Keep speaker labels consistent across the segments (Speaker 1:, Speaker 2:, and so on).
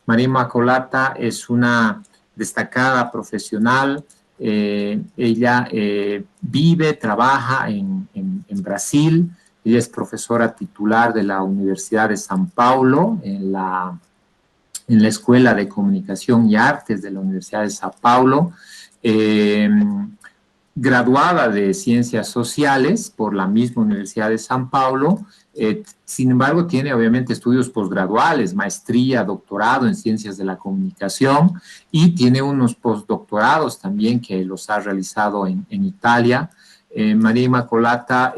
Speaker 1: María Inmaculata es una destacada profesional. Ella trabaja en Brasil. Ella es profesora titular de la Universidad de São Paulo, en la Escuela de Comunicación y Artes de la Universidad de São Paulo, graduada de Ciencias Sociales por la misma Universidad de São Paulo. Sin embargo, tiene obviamente estudios posgraduales, maestría, doctorado en Ciencias de la Comunicación, y tiene unos postdoctorados también que los ha realizado en Italia. María Inmaculata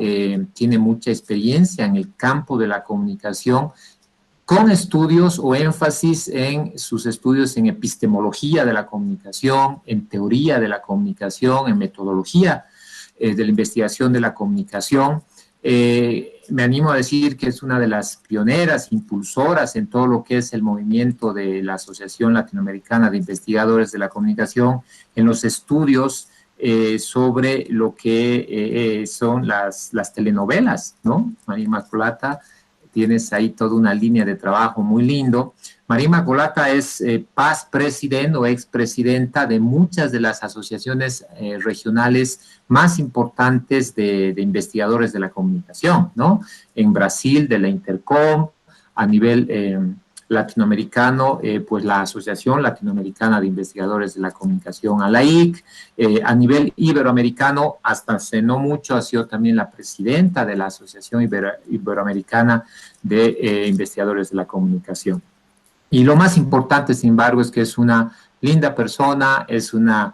Speaker 1: tiene mucha experiencia en el campo de la comunicación, con estudios o énfasis en sus estudios en epistemología de la comunicación, en teoría de la comunicación, en metodología de la investigación de la comunicación. Me animo a decir que es una de las pioneras, impulsoras en todo lo que es el movimiento de la Asociación Latinoamericana de Investigadores de la Comunicación, en los estudios sobre lo que son las telenovelas, ¿no? María Inmaculata, tienes ahí toda una línea de trabajo muy lindo. María Inmaculata es past president o expresidenta de muchas de las asociaciones regionales más importantes de investigadores de la comunicación, ¿no? En Brasil, de la Intercom, a nivel latinoamericano, pues la Asociación Latinoamericana de Investigadores de la Comunicación, ALAIC, a nivel iberoamericano, hasta hace no mucho ha sido también la presidenta de la Asociación Iberoamericana de Investigadores de la Comunicación. Y lo más importante, sin embargo, es que es una linda persona, es una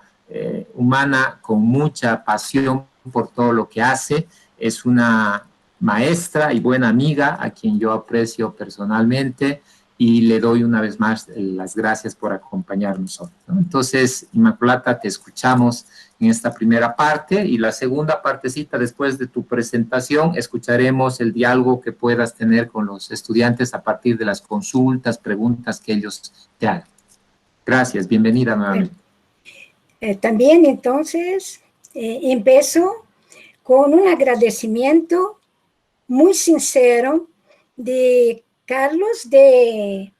Speaker 1: humana con mucha pasión por todo lo que hace, es una maestra y buena amiga a quien yo aprecio personalmente, y le doy una vez más las gracias por acompañarnos hoy, ¿no? Entonces, Inmaculata, te escuchamos en esta primera parte, y la segunda partecita, después de tu presentación, escucharemos el diálogo que puedas tener con los estudiantes a partir de las consultas, preguntas que ellos te hagan. Gracias, bienvenida nuevamente.
Speaker 2: También, entonces, empiezo con un agradecimiento muy sincero de Carlos, de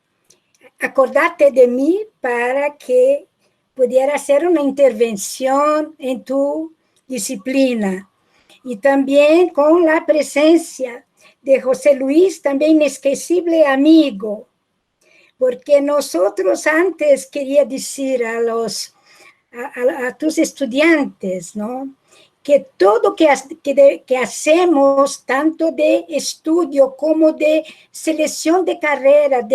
Speaker 2: acordarte de mí para que pudiera hacer una intervención en tu disciplina. Y también con la presencia de José Luis, también inesquecible amigo, porque nosotros antes, quería decir a tus estudiantes, ¿no?, que todo que hacemos, tanto de estudio como de selección de carrera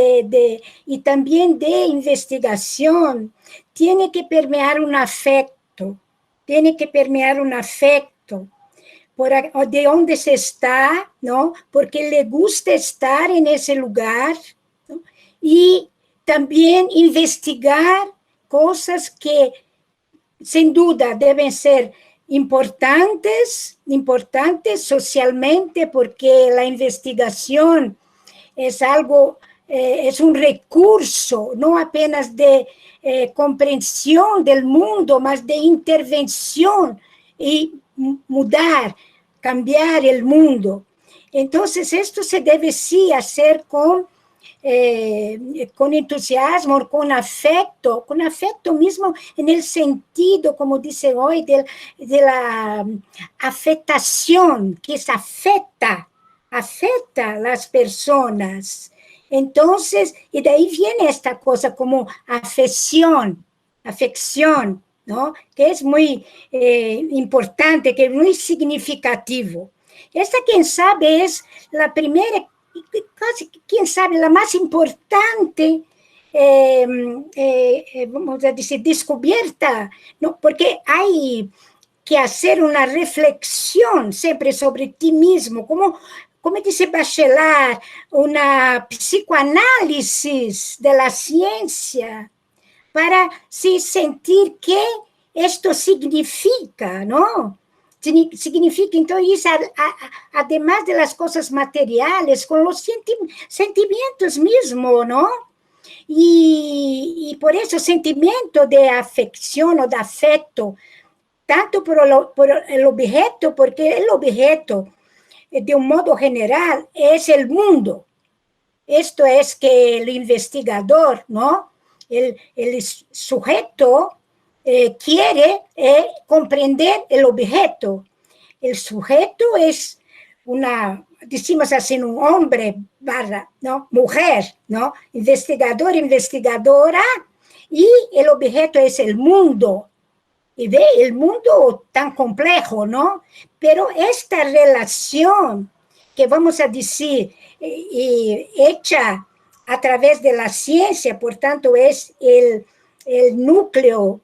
Speaker 2: y también de investigación, tiene que permear un afecto, de dónde se está, ¿no?, porque le gusta estar en ese lugar, ¿no?, y también investigar cosas que, sin duda, deben ser importantes socialmente, porque la investigación es algo, es un recurso, no apenas de comprensión del mundo, mas de intervención y cambiar el mundo. Entonces, esto se debe sí hacer con entusiasmo, con afecto mismo, en el sentido, como dice hoy, de la afectación, que se afecta a las personas. Entonces, y de ahí viene esta cosa como afección, ¿no?, que es muy importante, que es muy significativo. Esta, quién sabe, es la primera, casi, quién sabe, la más importante, vamos a decir, descubierta, ¿no?, porque hay que hacer una reflexión siempre sobre ti mismo, como dice Bachelard, una psicoanálisis de la ciencia, para sí sentir qué esto significa, ¿no? Significa, entonces, además de las cosas materiales, con los sentimientos mismos, ¿no? Y por eso, sentimiento de afección o de afecto, tanto por el objeto, porque el objeto, de un modo general, es el mundo. esto es que el investigador, ¿no? El sujeto quiere comprender el objeto. El sujeto es decimos así, un hombre barra, ¿no? Mujer, ¿no? Investigador, investigadora, y el objeto es el mundo. Y ve el mundo tan complejo, ¿no? Pero esta relación que vamos a decir, hecha a través de la ciencia, por tanto, es el núcleo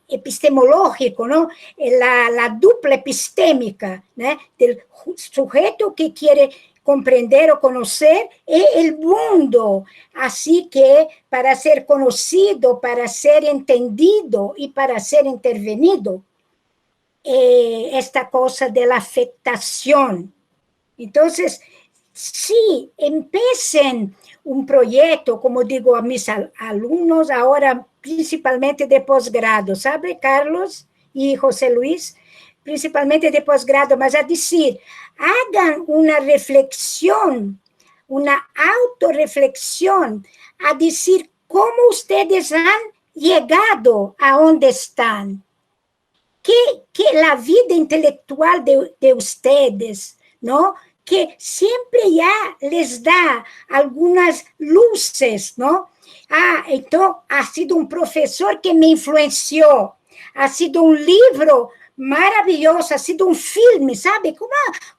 Speaker 2: epistemológico, ¿no? La dupla epistémica, ¿no? Del sujeto que quiere comprender o conocer el mundo. Así que para ser conocido, para ser entendido y para ser intervenido, esta cosa de la afectación. Entonces, si empiecen un proyecto, como digo a mis alumnos ahora, principalmente de posgrado, ¿sabe, Carlos y José Luis? Principalmente de posgrado, mas a decir, hagan una reflexión, una autorreflexión, a decir cómo ustedes han llegado a donde están. Que la vida intelectual de ustedes, ¿no? Que siempre ya les da algunas luces, ¿no? Entonces, ha sido un profesor que me influenció, ha sido un libro maravilloso, ha sido un filme, ¿sabe? Como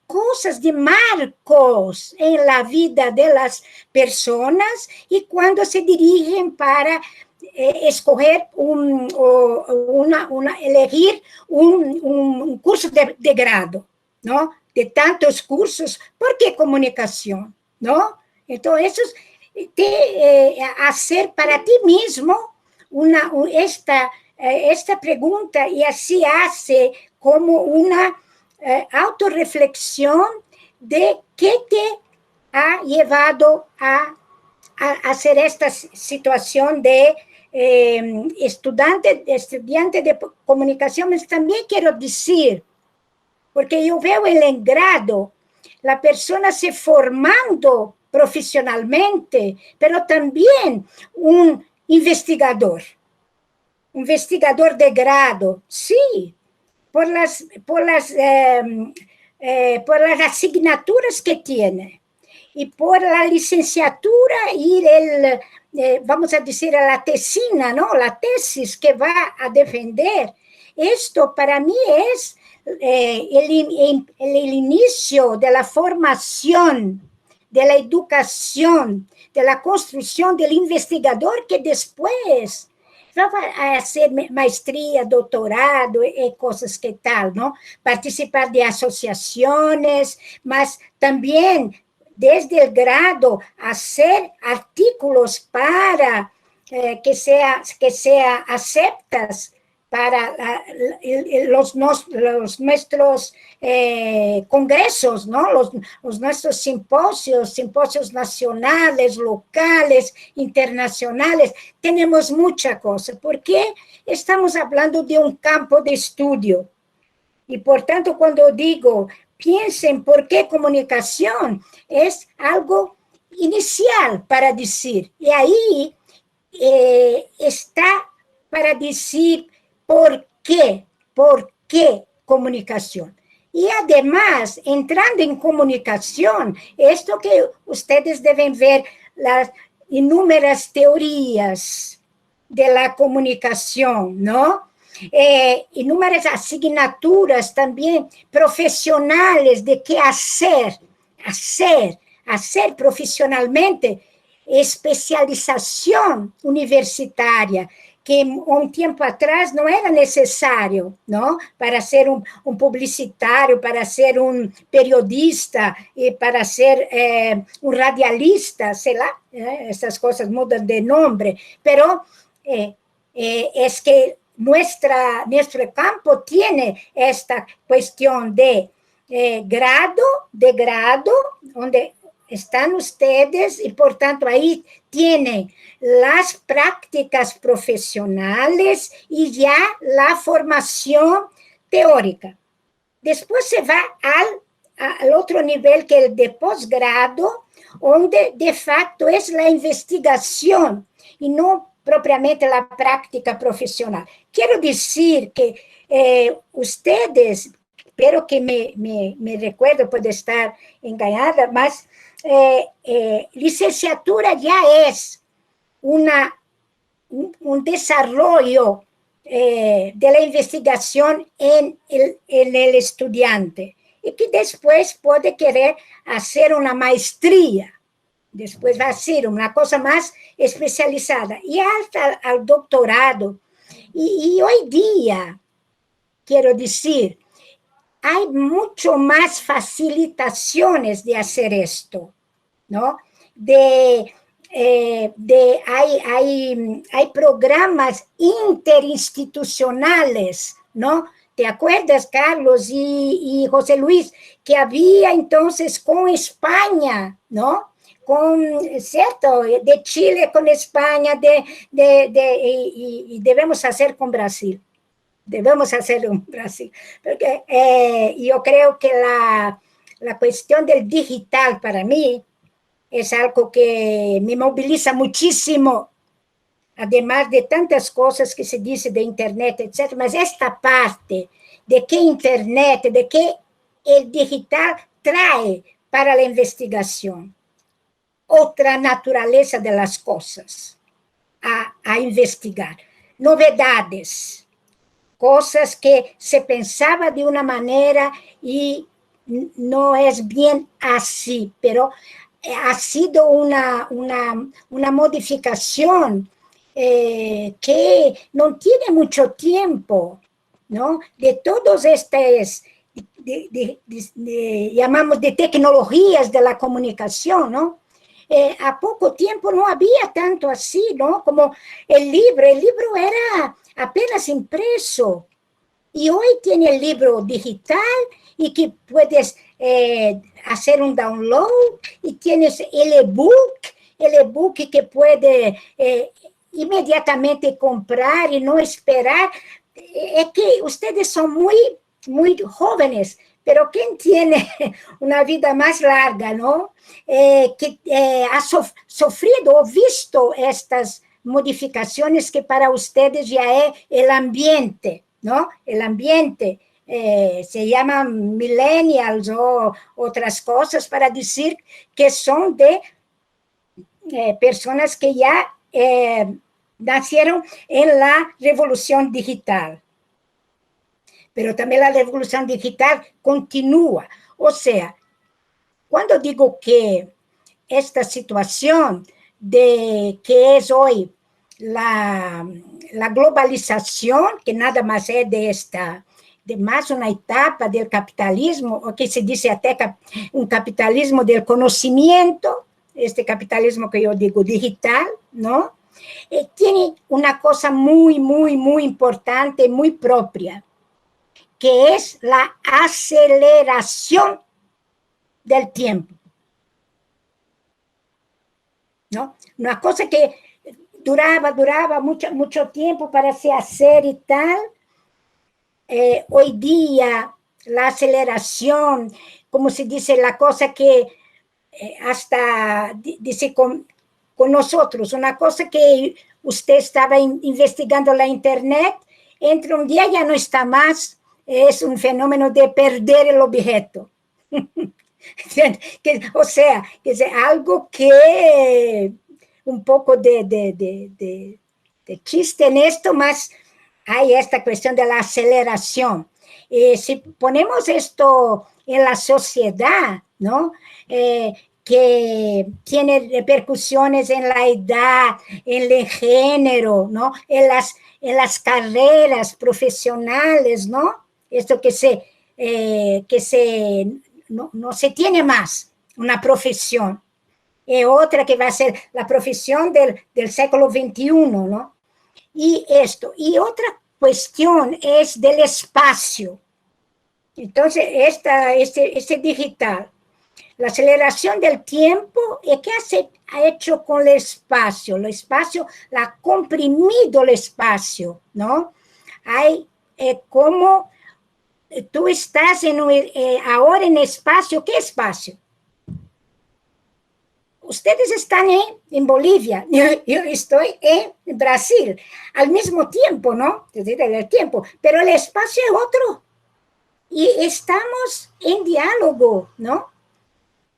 Speaker 2: cosas de marcos en la vida de las personas y cuando se dirigen para escoger elegir un curso de grado, ¿no? De tantos cursos, ¿por qué comunicación? ¿No? Entonces, eso es hacer para ti mismo esta pregunta y así hace como una autorreflexión de qué te ha llevado a hacer esta situación de estudiante de comunicación, pero también quiero decir, porque yo veo el grado, la persona se formando profesionalmente, pero también un investigador de grado, sí, por las asignaturas que tiene y por la licenciatura y vamos a decir, la tesina, ¿no? La tesis que va a defender. Esto para mí es el inicio de la formación, de la educación, de la construcción del investigador que después va a hacer maestría, doctorado y cosas que tal, ¿no? Participar de asociaciones, mas también desde el grado hacer artículos para que sea aceptas para los nuestros congresos, ¿no? Los nuestros simposios nacionales, locales, internacionales. Tenemos mucha cosa, porque estamos hablando de un campo de estudio. Y por tanto, cuando digo, piensen por qué comunicación, es algo inicial para decir. Y ahí está para decir por qué comunicación. Y además, entrando en comunicación, esto que ustedes deben ver, las inúmeras teorías de la comunicación, ¿no? Inúmeras asignaturas también profesionales de qué hacer profesionalmente, especialización universitaria, que un tiempo atrás no era necesario, ¿no? Para ser un publicitario, para ser un periodista, y para ser un radialista, sei lá, essas coisas mudam de nombre, pero es que nuestro campo tiene esta cuestión de grado, donde están ustedes y por tanto ahí tienen las prácticas profesionales y ya la formación teórica. Después se va al otro nivel que es el de posgrado, donde de facto es la investigación y no propiamente la práctica profesional. Quiero decir que ustedes, espero que me recuerdo, puede estar engañada, mas licenciatura ya es un desarrollo de la investigación en el estudiante y que después puede querer hacer una maestría, después va a ser una cosa más especializada y hasta al doctorado. Y hoy día, quiero decir, hay mucho más facilitaciones de hacer esto, ¿no? Hay programas interinstitucionales, ¿no? ¿Te acuerdas, Carlos y José Luis, que había entonces con España, ¿no? ¿Cierto? De Chile con España, y debemos hacer con Brasil. Debemos hacerlo en Brasil, porque yo creo que la cuestión del digital para mí es algo que me moviliza muchísimo, además de tantas cosas que se dice de Internet, etc. Mas esta parte de que Internet, de que el digital trae para la investigación otra naturaleza de las cosas a investigar, novedades, cosas que se pensaba de una manera y no es bien así, pero ha sido una modificación que no tiene mucho tiempo, ¿no? De todos estos, llamamos de tecnologías de la comunicación, ¿no? A poco tiempo no había tanto así, ¿no? Como el libro era apenas impreso, y hoy tiene el libro digital y que puedes hacer un download y tienes el ebook que puede inmediatamente comprar y no esperar. Es que ustedes son muy jóvenes, pero ¿quién tiene una vida más larga, no? Que ha sufrido o visto estas modificaciones que para ustedes ya es el ambiente, ¿no? El ambiente se llama millennials o otras cosas para decir que son de personas que ya nacieron en la revolución digital. Pero también la revolución digital continúa. O sea, cuando digo que esta situación de que es hoy la globalización, que nada más es de más una etapa del capitalismo, o que se dice até un capitalismo del conocimiento, este capitalismo que yo digo digital, ¿no? Tiene una cosa muy importante, muy propia, que es la aceleración del tiempo, ¿no? Una cosa que duraba mucho tiempo para se hacer y tal, hoy día la aceleración, como se dice, la cosa que hasta dice con nosotros, una cosa que usted estaba investigando en la internet, entre un día ya no está más, es un fenómeno de perder el objeto. O sea, algo que un poco de chiste en esto, más hay esta cuestión de la aceleración. Si ponemos esto en la sociedad, ¿no? Que tiene repercusiones en la edad, en el género, ¿no? En las carreras profesionales, ¿no? Esto no se tiene más una profesión. Otra que va a ser la profesión del siglo XXI, ¿no? Y esto. Y otra cuestión es del espacio. Entonces, este digital, la aceleración del tiempo, ¿qué ha hecho con el espacio? El espacio, la ha comprimido el espacio, ¿no? Hay como tú estás ahora en espacio, ¿qué espacio? ustedes están en Bolivia, yo estoy en Brasil, al mismo tiempo, ¿no? Es decir, el tiempo, pero el espacio es otro. Y estamos en diálogo, ¿no?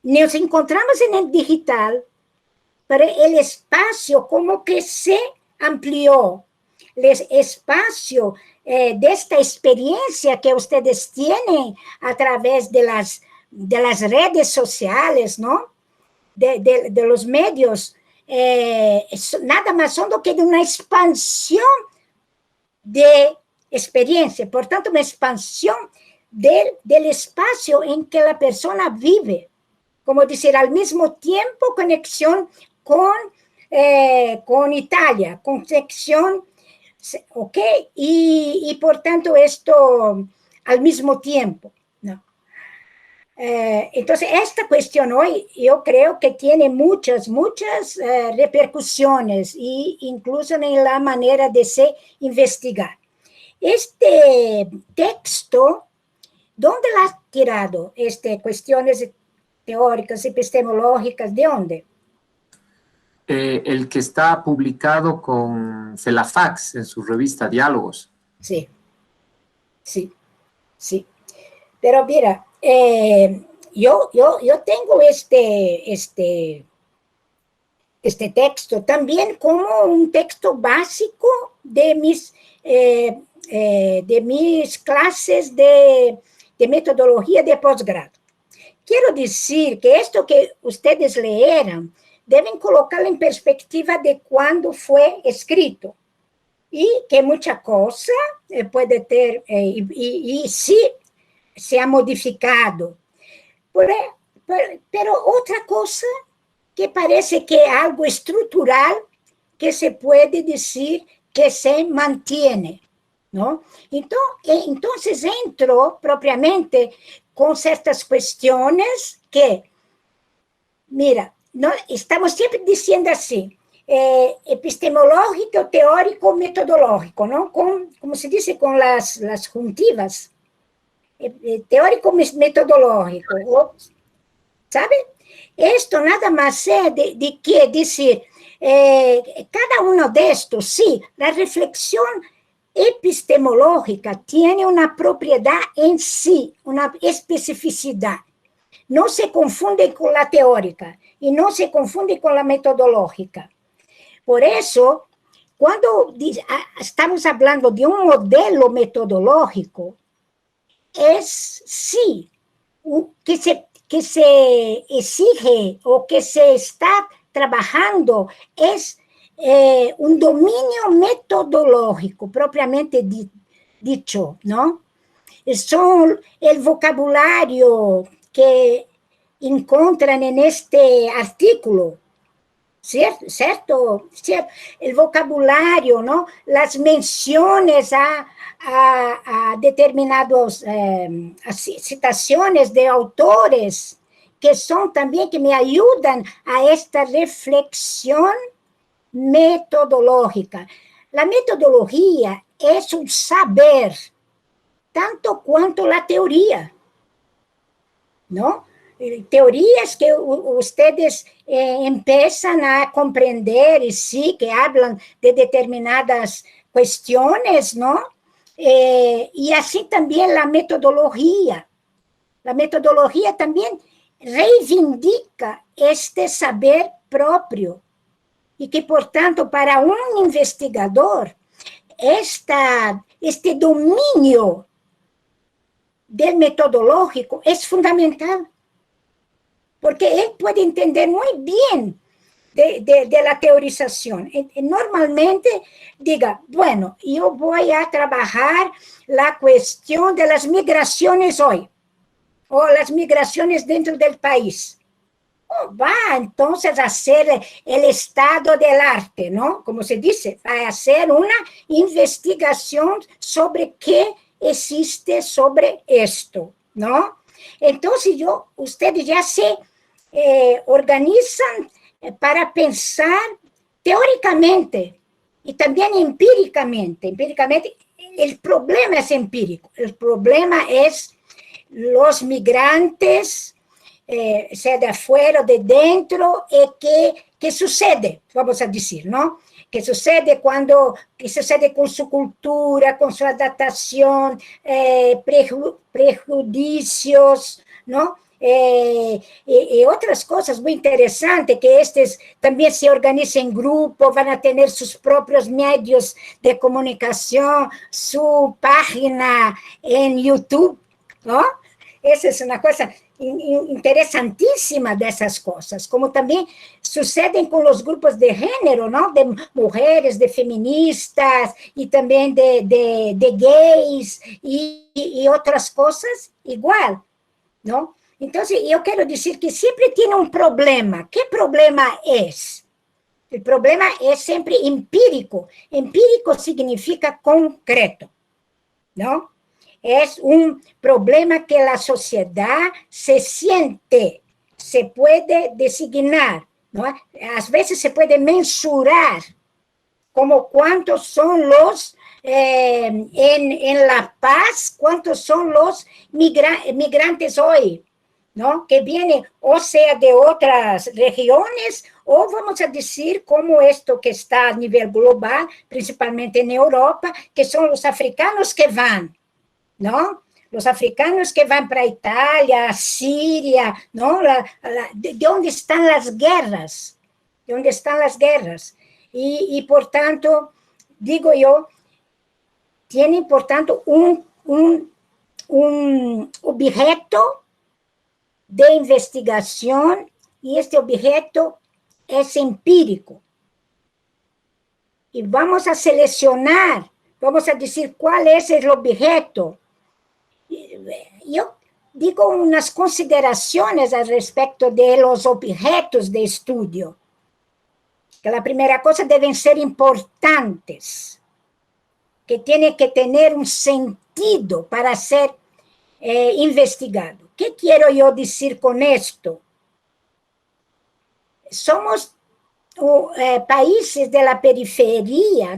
Speaker 2: Nos encontramos en el digital, pero el espacio como que se amplió. El espacio de esta experiencia que ustedes tienen a través de las redes sociales, ¿no? De los medios, nada más son do que de una expansión de experiencia, por tanto, una expansión del espacio en que la persona vive. Como decir, al mismo tiempo, conexión con Italia, conexión, ¿ok? Y por tanto, esto al mismo tiempo, ¿no? Entonces, esta cuestión hoy yo creo que tiene muchas repercusiones, y incluso en la manera de se investigar. Este texto, ¿dónde lo has tirado? Cuestiones teóricas, epistemológicas, ¿de dónde?
Speaker 1: El que está publicado con Celafax en su revista Diálogos.
Speaker 2: Sí. Pero mira, yo tengo este texto también como un texto básico de mis clases de metodología de posgrado. Quiero decir que esto que ustedes leyeron deben colocarlo en perspectiva de cuándo fue escrito, y que mucha cosa puede ter, y sí se ha modificado. Pero otra cosa que parece que es algo estructural que se puede decir que se mantiene, ¿no? Entonces entro propiamente con ciertas cuestiones que, mira, no, estamos siempre diciendo así, epistemológico, teórico, metodológico, ¿no? Como se dice, con las juntivas, teórico, metodológico, ¿sabe? Esto nada más es de que decir, cada uno de estos, sí, la reflexión epistemológica tiene una propiedad en sí, una especificidad. No se confunde con la teórica y no se confunde con la metodológica. Por eso, cuando estamos hablando de un modelo metodológico, es sí que se exige o que se está trabajando, es un dominio metodológico, propiamente dicho, ¿no? Son el vocabulario que encuentran en este artículo, ¿cierto? El vocabulario, ¿no? Las menciones a determinadas citaciones de autores que son también, que me ayudan a esta reflexión metodológica. La metodología es un saber, tanto cuanto la teoría, ¿no? Teorías que ustedes empiezan a comprender, y sí, que hablan de determinadas cuestiones, ¿no? Y así también la metodología. La metodología también reivindica este saber propio, y que, por tanto, para un investigador, este dominio del metodológico es fundamental, porque él puede entender muy bien de la teorización. Normalmente diga, bueno, yo voy a trabajar la cuestión de las migraciones hoy, o las migraciones dentro del país. Va entonces a hacer el estado del arte, ¿no? Como se dice, va a hacer una investigación sobre qué existe sobre esto, ¿no? Entonces ustedes ya se organizan para pensar teóricamente y también empíricamente. Empíricamente, el problema es empírico, el problema es los migrantes sea de afuera o de dentro, que sucede, vamos a decir, ¿no? Que sucede con su cultura, con su adaptación, prejuicios, ¿no? Y otras cosas muy interesantes, que estos también se organizan en grupo, van a tener sus propios medios de comunicación, su página en YouTube, ¿no? Esa es una cosa interesantísima de esas cosas, como también suceden con los grupos de género, ¿no? De mujeres, de feministas y también de gays y otras cosas igual, ¿no? Entonces, yo quiero decir que siempre tiene un problema. ¿Qué problema es? El problema es siempre empírico. Empírico significa concreto, ¿no? Es un problema que la sociedad se siente, se puede designar, ¿no? A veces se puede mensurar, como cuántos son los, en La Paz, cuántos son los migrantes hoy, ¿no? Que vienen, o sea, de otras regiones, o vamos a decir como esto que está a nivel global, principalmente en Europa, que son los africanos que van, ¿no? Los africanos que van para Italia, Siria, ¿no? ¿De dónde están las guerras? ¿De dónde están las guerras? Y por tanto, digo yo, tienen, por tanto, un objeto de investigación, y este objeto es empírico. Y vamos a seleccionar, vamos a decir cuál es el objeto. Yo digo unas consideraciones al respecto de los objetos de estudio. Que la primera cosa, deben ser importantes, que tienen que tener un sentido para ser investigado. ¿Qué quiero yo decir con esto? Somos países de la periferia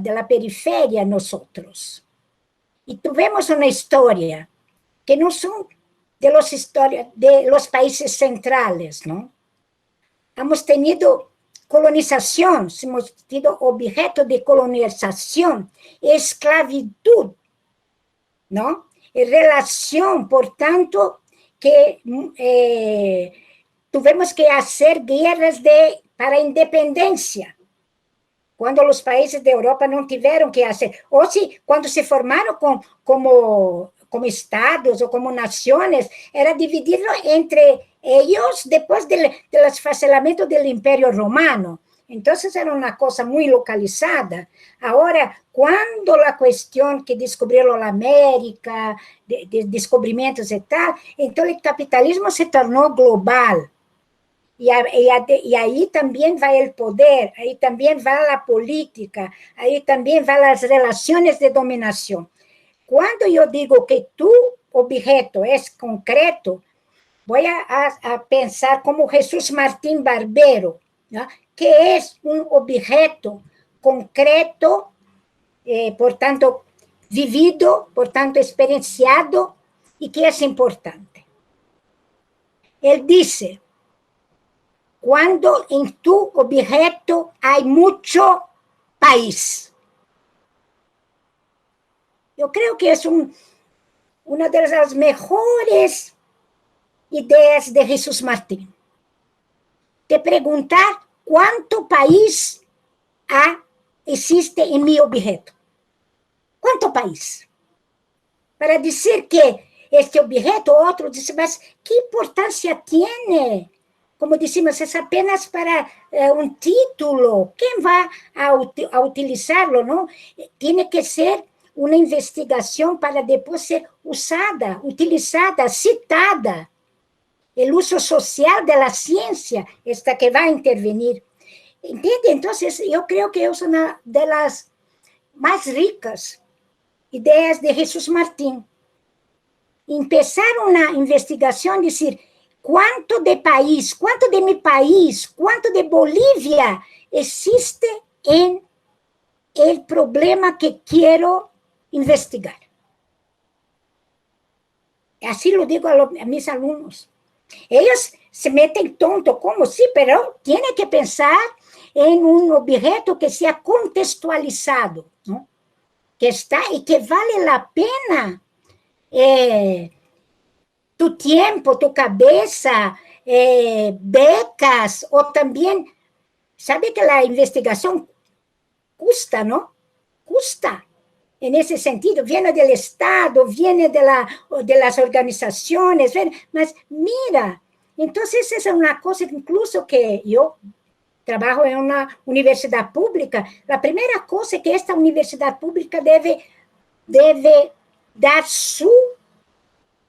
Speaker 2: nosotros. Y tuvimos una historia que no son de los países centrales, ¿no? Hemos tenido colonización, hemos sido objeto de colonización, esclavitud, ¿no? En relación, por tanto, que tuvimos que hacer guerras para independencia, cuando los países de Europa no tuvieron que hacer, o si cuando se formaron como estados o como naciones, era dividirlo entre ellos después del esfacelamiento del Imperio Romano. Entonces era una cosa muy localizada. Ahora, cuando la cuestión que descubrieron la América, de descubrimientos y tal, entonces el capitalismo se tornó global. Y ahí también va el poder, ahí también va la política, ahí también van las relaciones de dominación. Cuando yo digo que tu objeto es concreto, voy a pensar como Jesús Martín Barbero, ¿no? Que es un objeto concreto, por tanto, vivido, por tanto, experienciado, y que es importante. Él dice, cuando en tu objeto hay mucho país. Yo creo que es una de las mejores ideas de Jesús Martín. De preguntar cuánto país existe en mi objeto. ¿Cuánto país? Para decir que este objeto, otro dice, mas ¿qué importancia tiene? Como decimos, es apenas para un título. ¿Quién va a utilizarlo, no? Tiene que ser una investigación para después ser usada, utilizada, citada. El uso social de la ciencia esta que va a intervenir. ¿Entiende? Entonces, yo creo que es una de las más ricas ideas de Jesús Martín. Empezar una investigación, decir, ¿cuánto de país, cuánto de mi país, cuánto de Bolivia existe en el problema que quiero investigar? Así lo digo a mis alumnos. Ellos se meten tonto, ¿cómo? Sí, pero tiene que pensar en un objeto que sea contextualizado, ¿no? Que está y que vale la pena tu tiempo, tu cabeza, becas, o también, sabe que la investigación custa, ¿no? Custa. En ese sentido, viene del Estado, viene de las organizaciones, mas mira, entonces esa es una cosa que incluso que yo trabajo en una universidad pública, la primera cosa que esta universidad pública debe dar su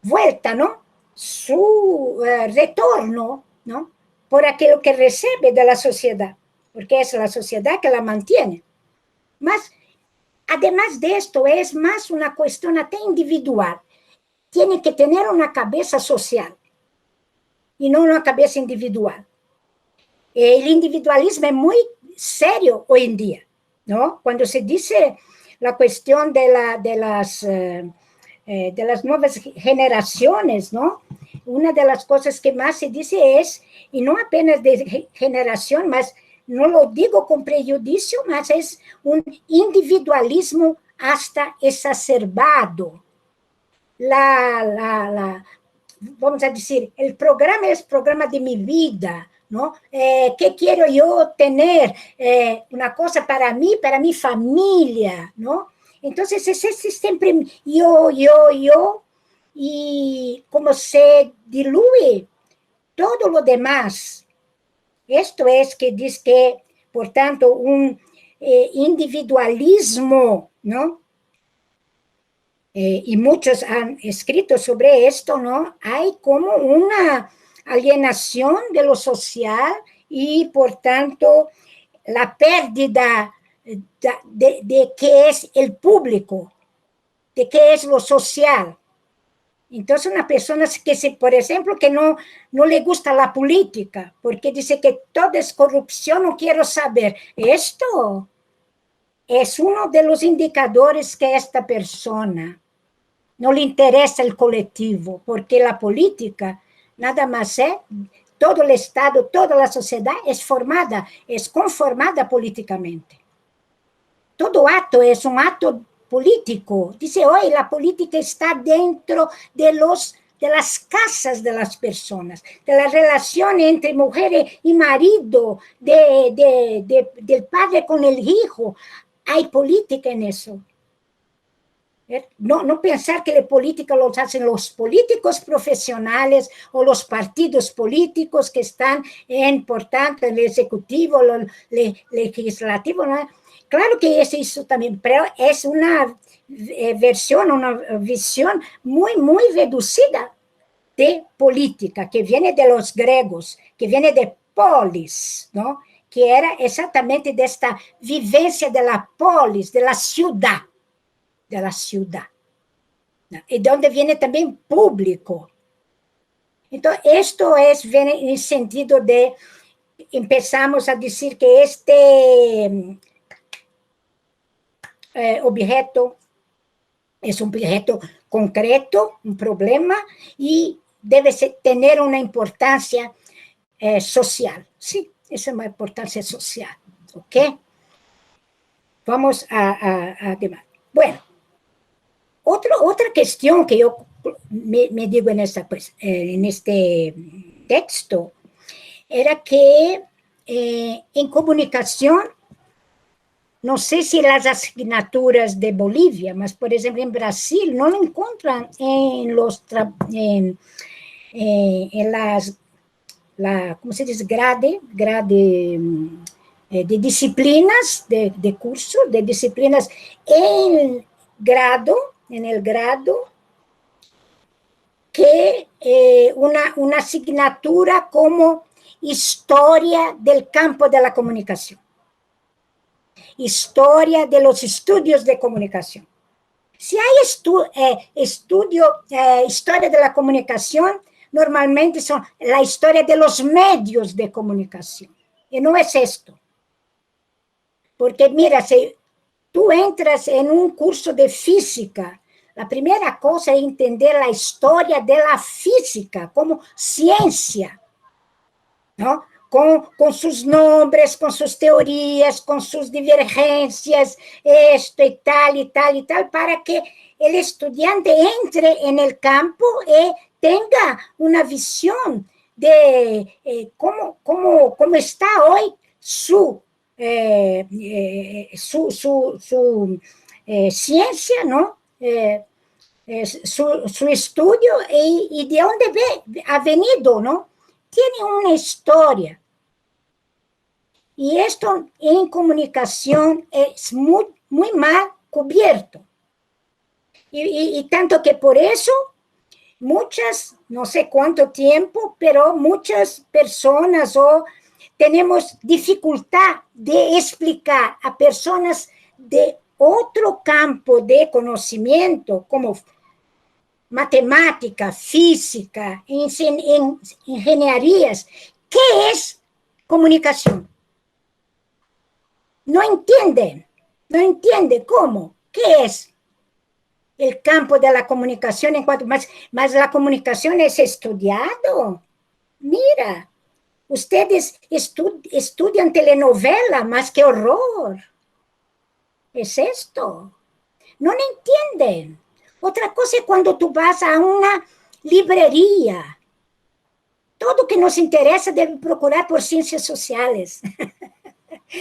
Speaker 2: vuelta, ¿no? Su retorno, ¿no? Por aquello que recibe de la sociedad, porque es la sociedad que la mantiene. Mas, además de esto, es más una cuestión hasta individual. Tiene que tener una cabeza social y no una cabeza individual. El individualismo es muy serio hoy en día, ¿no? Cuando se dice la cuestión de las nuevas generaciones, ¿no? Una de las cosas que más se dice es, y no apenas de generación, mas no lo digo con prejuicio, mas es un individualismo hasta exacerbado. Vamos a decir, el programa es programa de mi vida, ¿no? ¿Qué quiero yo tener? Una cosa para mí, para mi familia, ¿no? Entonces, es siempre yo, y como se diluye todo lo demás. Esto es que dice que, por tanto, un individualismo, ¿no? Y muchos han escrito sobre esto, ¿no? Hay como una alienación de lo social y, por tanto, la pérdida de qué es el público, de qué es lo social. Entonces, una persona que, por ejemplo, que no le gusta la política, porque dice que todo es corrupción, no quiero saber. Esto es uno de los indicadores que esta persona no le interesa el colectivo, porque la política nada más es, todo el Estado, toda la sociedad es conformada políticamente. Todo acto es un acto político. Dice, hoy la política está dentro de las casas de las personas, de la relación entre mujer y marido, del padre con el hijo. Hay política en eso. No pensar que la política lo hacen los políticos profesionales o los partidos políticos que están por tanto, en el ejecutivo, el legislativo, ¿no? Claro que es eso también, pero es una versión, una visión muy, muy reducida de política, que viene de los griegos, que viene de polis, ¿no? Que era exactamente de esta vivencia de la polis, de la ciudad, ¿no? Y donde viene también público. Entonces, esto viene en el sentido de, empezamos a decir que este objeto es un objeto concreto, un problema, y debe tener una importancia social. Sí, esa es una importancia social. ¿Ok? Vamos a demás. Bueno, otra cuestión que yo me digo en este texto era que en comunicación, no sé si las asignaturas de Bolivia, mas, por ejemplo, en Brasil no lo encuentran en las, ¿cómo se dice? Grade de disciplinas, de curso, de disciplinas en el grado, que una asignatura como historia del campo de la comunicación. Historia de los estudios de comunicación. Si hay historia de la comunicación, normalmente son la historia de los medios de comunicación. Y no es esto. Porque mira, si tú entras en un curso de física, la primera cosa es entender la historia de la física como ciencia. ¿no? Con sus nombres, con sus teorías, con sus divergencias, esto y tal y tal y tal, para que el estudiante entre en el campo y tenga una visión de cómo está hoy su ciencia, ¿no? Su estudio y de dónde ha venido, ¿no? Tiene una historia. Y esto en comunicación es muy, muy mal cubierto. Y tanto que por eso muchas, no sé cuánto tiempo, pero muchas personas tenemos dificultad de explicar a personas de otro campo de conocimiento, como matemática, física, ingenierías, ¿qué es comunicación? No entiende cómo, qué es el campo de la comunicación en cuanto más la comunicación es estudiado. Mira, ustedes estudian telenovela, más que horror. Es esto. No entienden. Otra cosa es cuando tú vas a una librería. Todo que nos interesa debe procurar por ciencias sociales.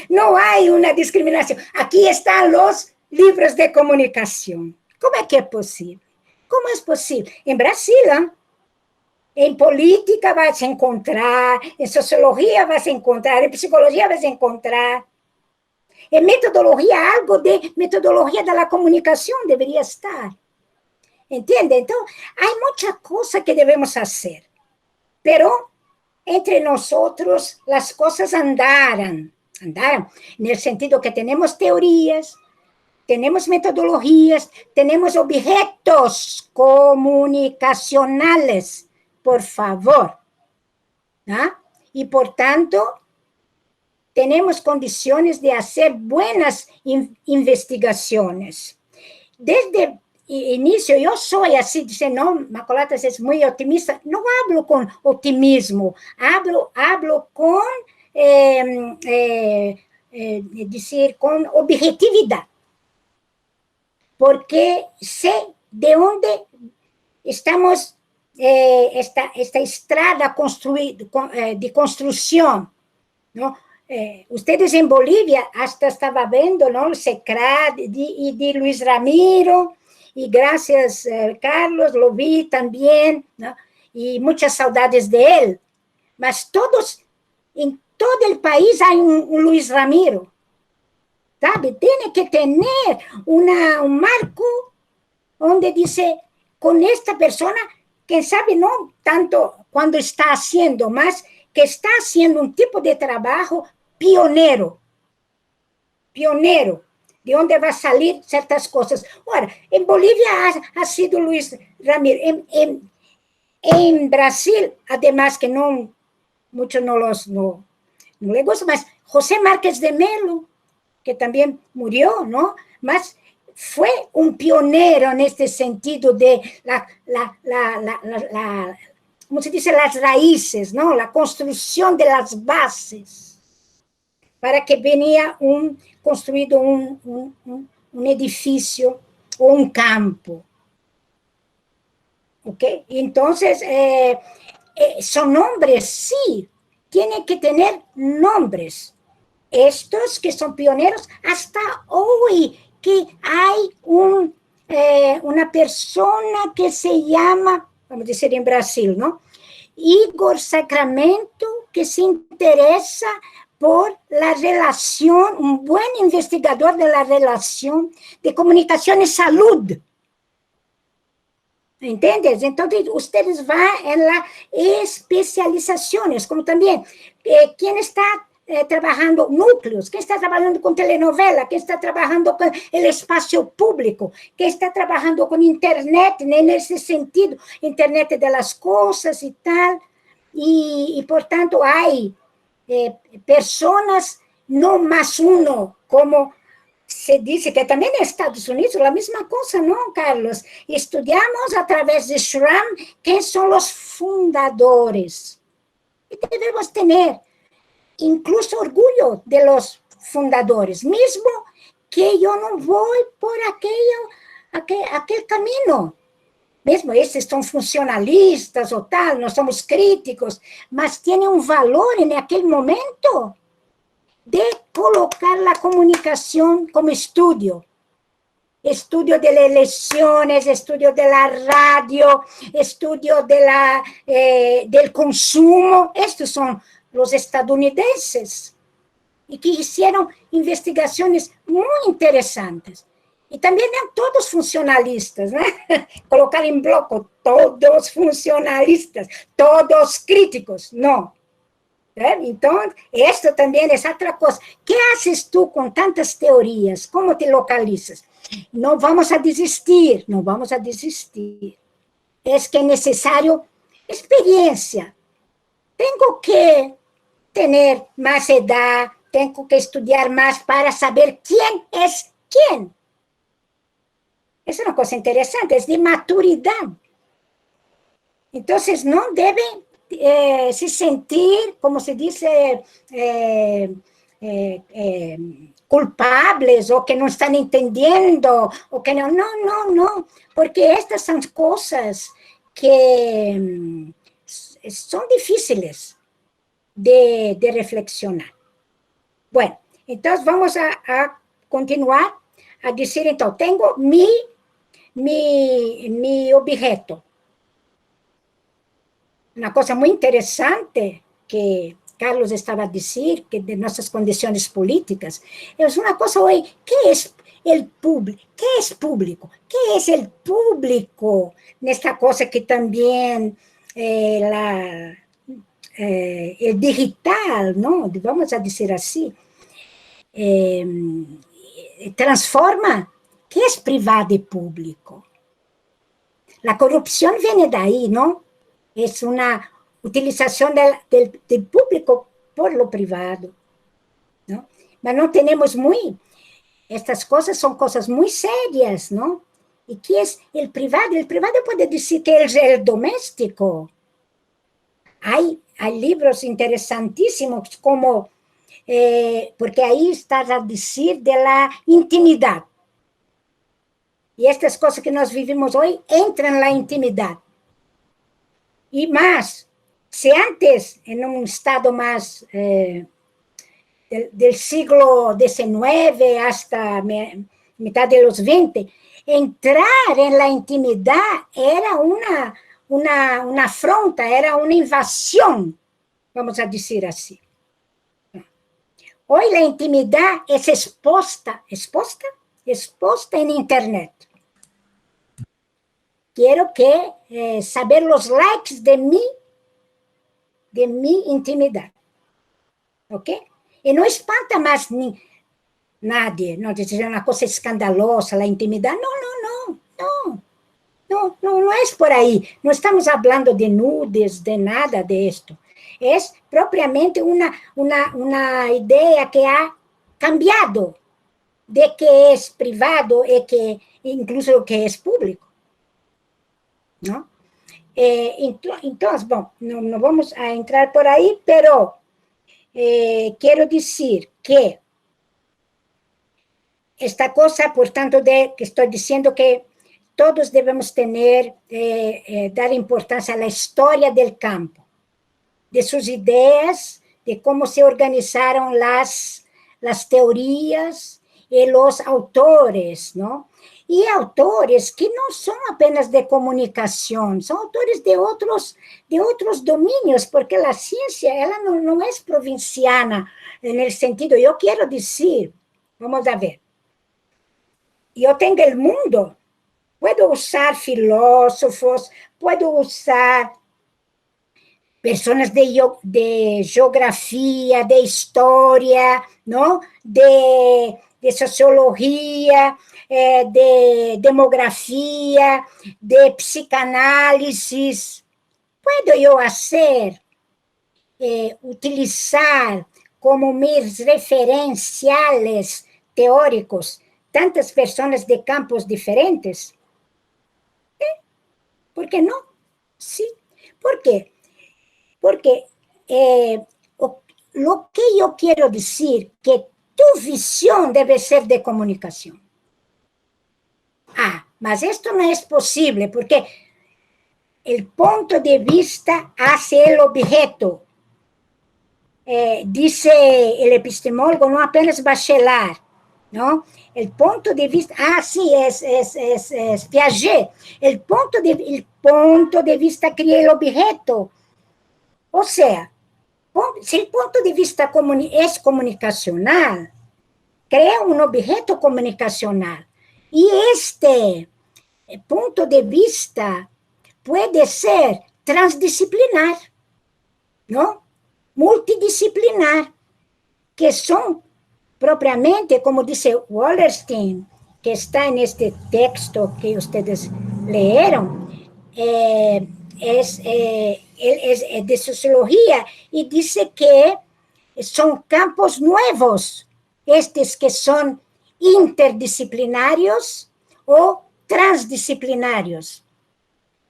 Speaker 2: No hay una discriminación. Aquí están los libros de comunicación. ¿Cómo es que es posible? ¿Cómo es posible? En Brasil, en política vas a encontrar, en sociología vas a encontrar, en psicología vas a encontrar. En metodología, algo de metodología de la comunicación debería estar. ¿Entiende? Entonces, hay muchas cosas que debemos hacer, pero entre nosotros las cosas andaron en el sentido que tenemos teorías, tenemos metodologías, tenemos objetos comunicacionales, por favor. ¿No? Y por tanto, tenemos condiciones de hacer buenas investigaciones. Desde inicio, yo soy así, dice, no, Macolatas es muy optimista. No hablo con optimismo, hablo con, decir, con objetividad. Porque sé de dónde estamos, esta estrada de construcción, ¿no? Ustedes en Bolivia hasta estaba viendo, ¿no? El SECRAD y de Luis Ramiro, y gracias, Carlos, lo vi también, ¿no? Y muchas saudades de él. Mas todos, en todo el país hay un Luis Ramiro, ¿sabe? Tiene que tener un marco donde dice, con esta persona, que sabe, no tanto cuando está haciendo, más que está haciendo un tipo de trabajo pionero, de donde va a salir ciertas cosas. Ahora, en Bolivia ha sido Luis Ramiro, en Brasil, además que no, muchos no le gusta, mas José Márquez de Melo, que también murió, ¿no? Mas fue un pionero en este sentido de ¿cómo se dice? Las raíces, ¿no? La construcción de las bases, para que venía construido un edificio o un campo. ¿Ok? Entonces, son nombres, sí, tienen que tener nombres. Estos que son pioneros, hasta hoy, que hay una persona que se llama, vamos a decir en Brasil, ¿no? Igor Sacramento, que se interesa por la relación, un buen investigador de la relación de comunicación y salud. ¿Entiendes? Entonces, ustedes van en las especializaciones, como también, ¿quién está trabajando núcleos? ¿Quién está trabajando con telenovela? ¿Quién está trabajando con el espacio público? ¿Quién está trabajando con Internet, en ese sentido? Internet de las cosas y tal. Y por tanto, hay personas, no más uno, como se dice que también en Estados Unidos la misma cosa, ¿no, Carlos? Estudiamos a través de Schramm quiénes son los fundadores. Y debemos tener incluso orgullo de los fundadores, mismo que yo no voy por aquel camino. Mesmo esses são funcionalistas ou tal, nós somos críticos, mas tem um valor naquele momento de colocar a comunicação como estudo de eleições, estudo da rádio, estudo del consumo. Estes são os estadunidenses, e que fizeram investigações muito interessantes. E também não todos funcionalistas, né? Colocar em bloco todos funcionalistas, todos críticos, não. Então, isso também é outra coisa. O que haces tu com tantas teorias? Como te localizas? Não vamos a desistir, não vamos a desistir. É que é necessário experiência. Tenho que ter mais idade, tenho que estudar mais para saber quem é quem. Essa é uma coisa interessante, é de maturidade. Então, não devem se sentir, como se diz, culpables, ou que não estão entendendo, ou que não. Não, porque estas são coisas que são difíceis de reflexionar. Bueno, então, vamos a continuar a dizer, então, tenho mi objeto. Uma coisa muito interessante que Carlos estava a dizer, que de nossas condições políticas, é uma coisa hoje, que é o público? Que é público? Que é o público nesta coisa que também o digital, não? Vamos a dizer assim, transforma. Que é privado e público? A corrupção vem daí, não? É uma utilização do público por lo privado, não? Mas não temos muito. Estas coisas são coisas muito sérias, não? E que é o privado? O privado pode dizer que é o doméstico. Há livros interessantíssimos, como, porque aí está a dizer da intimidade. E estas coisas que nós vivimos hoje entram na intimidade. E mais, se antes, em um estado mais do século XIX hasta metade dos 20, entrar na intimidade era uma afronta, era uma invasão, vamos a dizer assim. Hoje a intimidade é exposta na internet. Quero que saber os likes de mi intimidade, ok? E não espanta mais nadie, não dizer uma coisa escandalosa, a intimidade, não é por aí. Não estamos falando de nudes, de nada disto. É propriamente uma ideia que ha cambiado de que é privado e que incluso que é público. ¿No? Entonces, bom, no vamos a entrar por ahí, pero quiero decir que esta cosa, por tanto, que estoy diciendo que todos debemos tener, dar importancia a la historia del campo, de sus ideas, de cómo se organizaron las teorías y los autores, ¿no? E autores que não são apenas de comunicação, são autores de outros domínios, porque a ciência ela não é provinciana, no sentido, eu quero dizer, vamos a ver, eu tenho o mundo, posso usar filósofos, posso usar pessoas de geografia, de história, não? De sociologia, de demografia, de psicanálise. Puedo eu fazer, utilizar como mis referenciales teóricos tantas pessoas de campos diferentes? ¿Por que não? Sim. Por quê? Porque lo que yo quiero decir, que tu visión debe ser de comunicación. Mas esto no es posible, porque el punto de vista hace el objeto. Dice el epistemólogo, no apenas Bachelard, ¿no? El punto de vista, sí, es Piaget. El punto de vista crea el objeto. O sea, si el punto de vista es comunicacional, crea un objeto comunicacional. Y este punto de vista puede ser transdisciplinar, ¿no? Multidisciplinar, que son propiamente, como dice Wallerstein, que está en este texto que ustedes leyeron, es de sociología, y dice que son campos nuevos, estos que son interdisciplinarios o transdisciplinarios.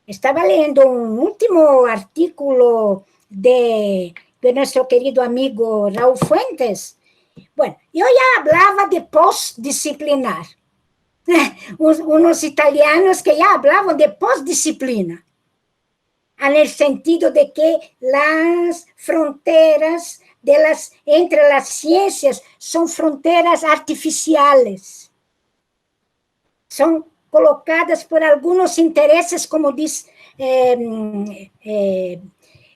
Speaker 2: Estaba leyendo un último artículo de nuestro querido amigo Raúl Fuentes. Bueno, yo ya hablaba de postdisciplinar. Unos italianos que ya hablaban de postdisciplina, en el sentido de que las fronteras entre las ciencias son fronteras artificiales. Son colocadas por algunos intereses, como dice,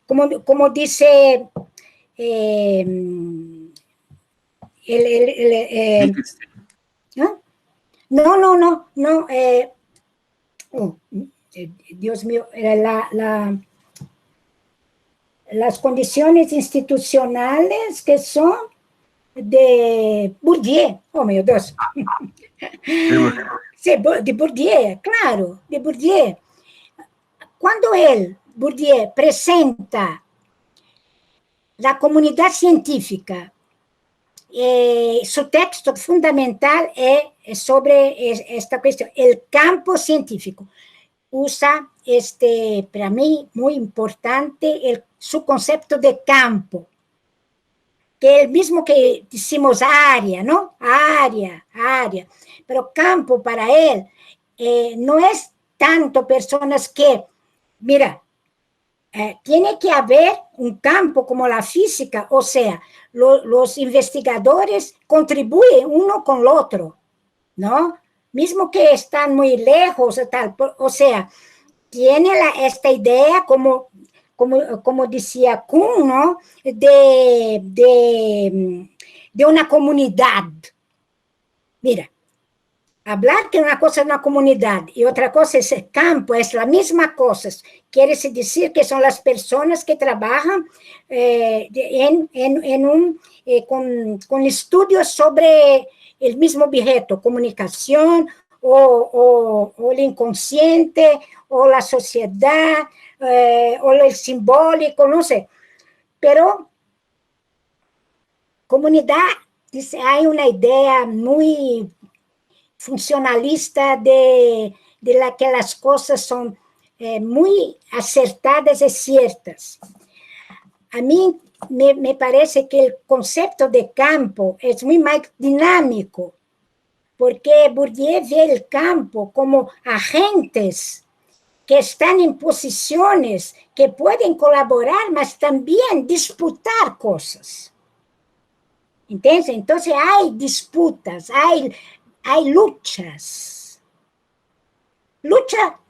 Speaker 2: como dice no, Dios mío, las condiciones institucionales que son de Bourdieu, oh meu Deus. Sí, de Bourdieu, claro, de Bourdieu. Cuando Bourdieu, presenta la comunidad científica, su texto fundamental es sobre esta cuestión, el campo científico. Usa, para mí, muy importante, su concepto de campo, que es el mismo que decimos área, ¿no? Área. Pero campo para él no es tanto personas que, mira, tiene que haber un campo como la física, o sea, los investigadores contribuyen uno con el otro, ¿no? Mismo que están muy lejos, tal, o sea, tiene esta idea como decía Kuhn, ¿no? De una comunidad. Mira, hablar que una cosa es una comunidad y otra cosa es el campo, es la misma cosa. Quiere decir que son las personas que trabajan con estudios sobre el mismo objeto, comunicación o el inconsciente o la sociedad o el simbólico, no sé. Pero comunidad, dice, hay una idea muy funcionalista de la que las cosas son muy acertadas y ciertas. A mí me parece que el concepto de campo es muy más dinámico, porque Bourdieu ve el campo como agentes que están en posiciones que pueden colaborar, mas también disputar cosas. ¿Entiendes? Entonces hay disputas, hay luchas.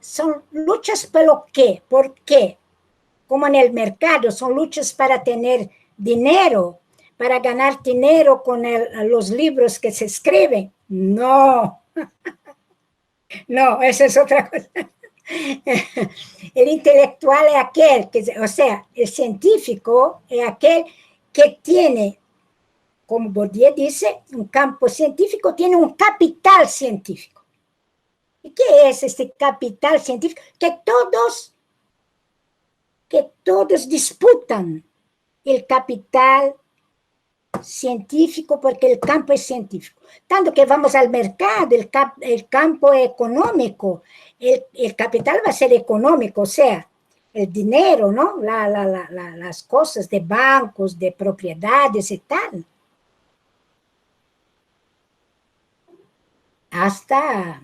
Speaker 2: Son luchas pelo qué, ¿por qué? Como en el mercado, son luchas para tener dinero, para ganar dinero con los libros que se escriben. No, no, esa es otra cosa. El intelectual es aquel, o sea, el científico es aquel que tiene, como Bourdieu dice, un campo científico, tiene un capital científico. ¿Y qué es este capital científico? Que todos disputan el capital científico porque el campo es científico. Tanto que vamos al mercado, el campo es económico, el capital va a ser económico, o sea, el dinero, ¿no? Las cosas de bancos, de propiedades y tal. Hasta,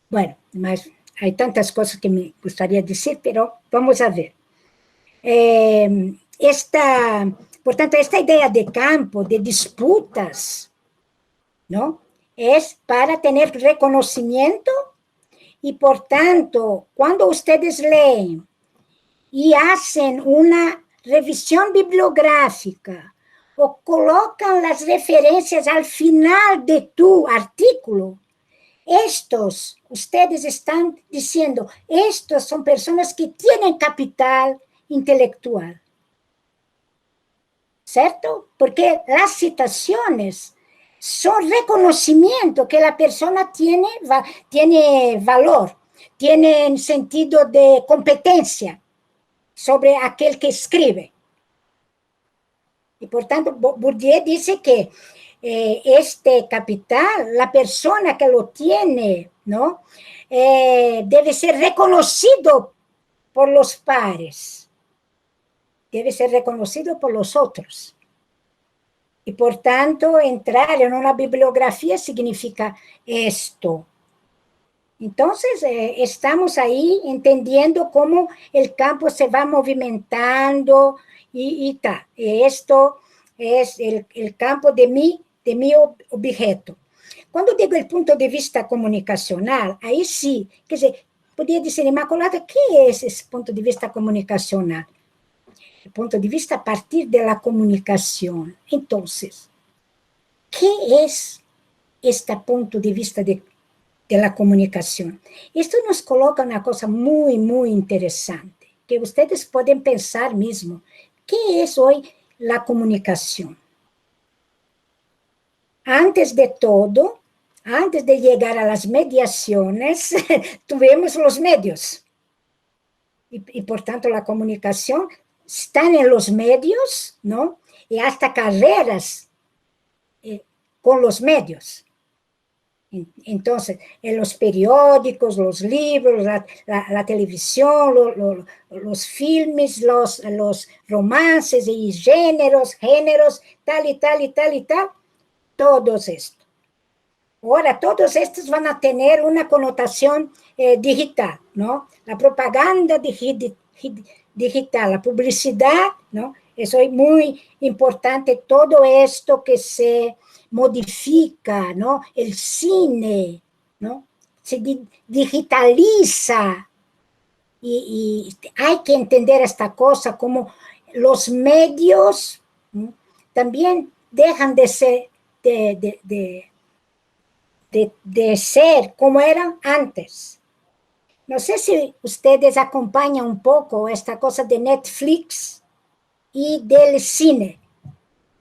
Speaker 2: bueno, más, hay tantas cosas que me gustaría decir, pero vamos a ver. Por tanto, esta idea de campo, de disputas, ¿no? Es para tener reconocimiento y, por tanto, cuando ustedes leen y hacen una revisión bibliográfica o colocan las referencias al final de tu artículo, ustedes están diciendo, estos son personas que tienen capital intelectual. ¿Cierto? Porque las citaciones son reconocimiento que la persona tiene valor, tiene sentido de competencia sobre aquel que escribe. Y por tanto, Bourdieu dice que este capital, la persona que lo tiene, ¿no? Debe ser reconocido por los pares, debe ser reconocido por los otros. Y por tanto, entrar en una bibliografía significa esto. Entonces, estamos ahí entendiendo cómo el campo se va movimentando y tal. Esto es el campo de mi objeto. Cuando digo el punto de vista comunicacional, ahí sí, quer dizer, podría decir, Inmaculada, ¿qué es ese punto de vista comunicacional? El punto de vista a partir de la comunicación. Entonces, ¿qué es este punto de vista de la comunicación? Esto nos coloca una cosa muy, muy interesante, que ustedes pueden pensar mismo. ¿Qué es hoy la comunicación? Antes de todo, antes de llegar a las mediaciones, tuvimos los medios. Y por tanto, la comunicación están en los medios, ¿no? Y hasta carreras con los medios. Entonces, en los periódicos, los libros, la televisión, los filmes, los romances y géneros, tal y tal y tal y tal, todos estos. Ahora, todos estos van a tener una connotación digital, ¿no? La propaganda digital, la publicidad, ¿no? Eso es muy importante, todo esto que se modifica, ¿no? El cine, ¿no? Se digitaliza y hay que entender esta cosa como los medios, ¿no? También dejan de ser, de ser como eran antes. No sé si ustedes acompañan un poco esta cosa de Netflix y del cine,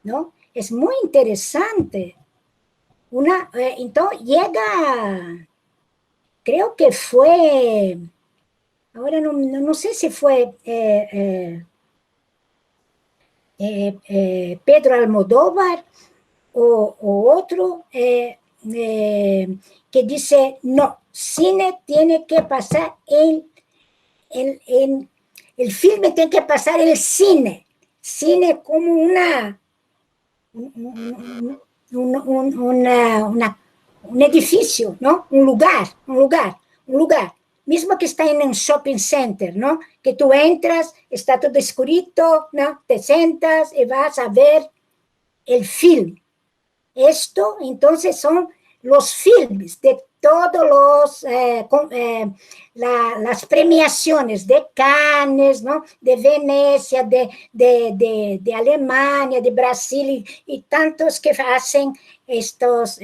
Speaker 2: ¿no? Es muy interesante. Entonces llega, creo que fue, ahora no sé si fue Pedro Almodóvar o otro, que dice, no, cine tiene que pasar el filme tiene que pasar el cine como un edificio, ¿no? Un lugar, mismo que está en un shopping center, ¿no? Que tú entras, está todo escurito, ¿no? Te sientas y vas a ver el film. Esto, entonces, son los filmes de todos las premiaciones de Cannes, ¿no? De Venecia, de Alemania, de Brasil y tantos que hacen estos.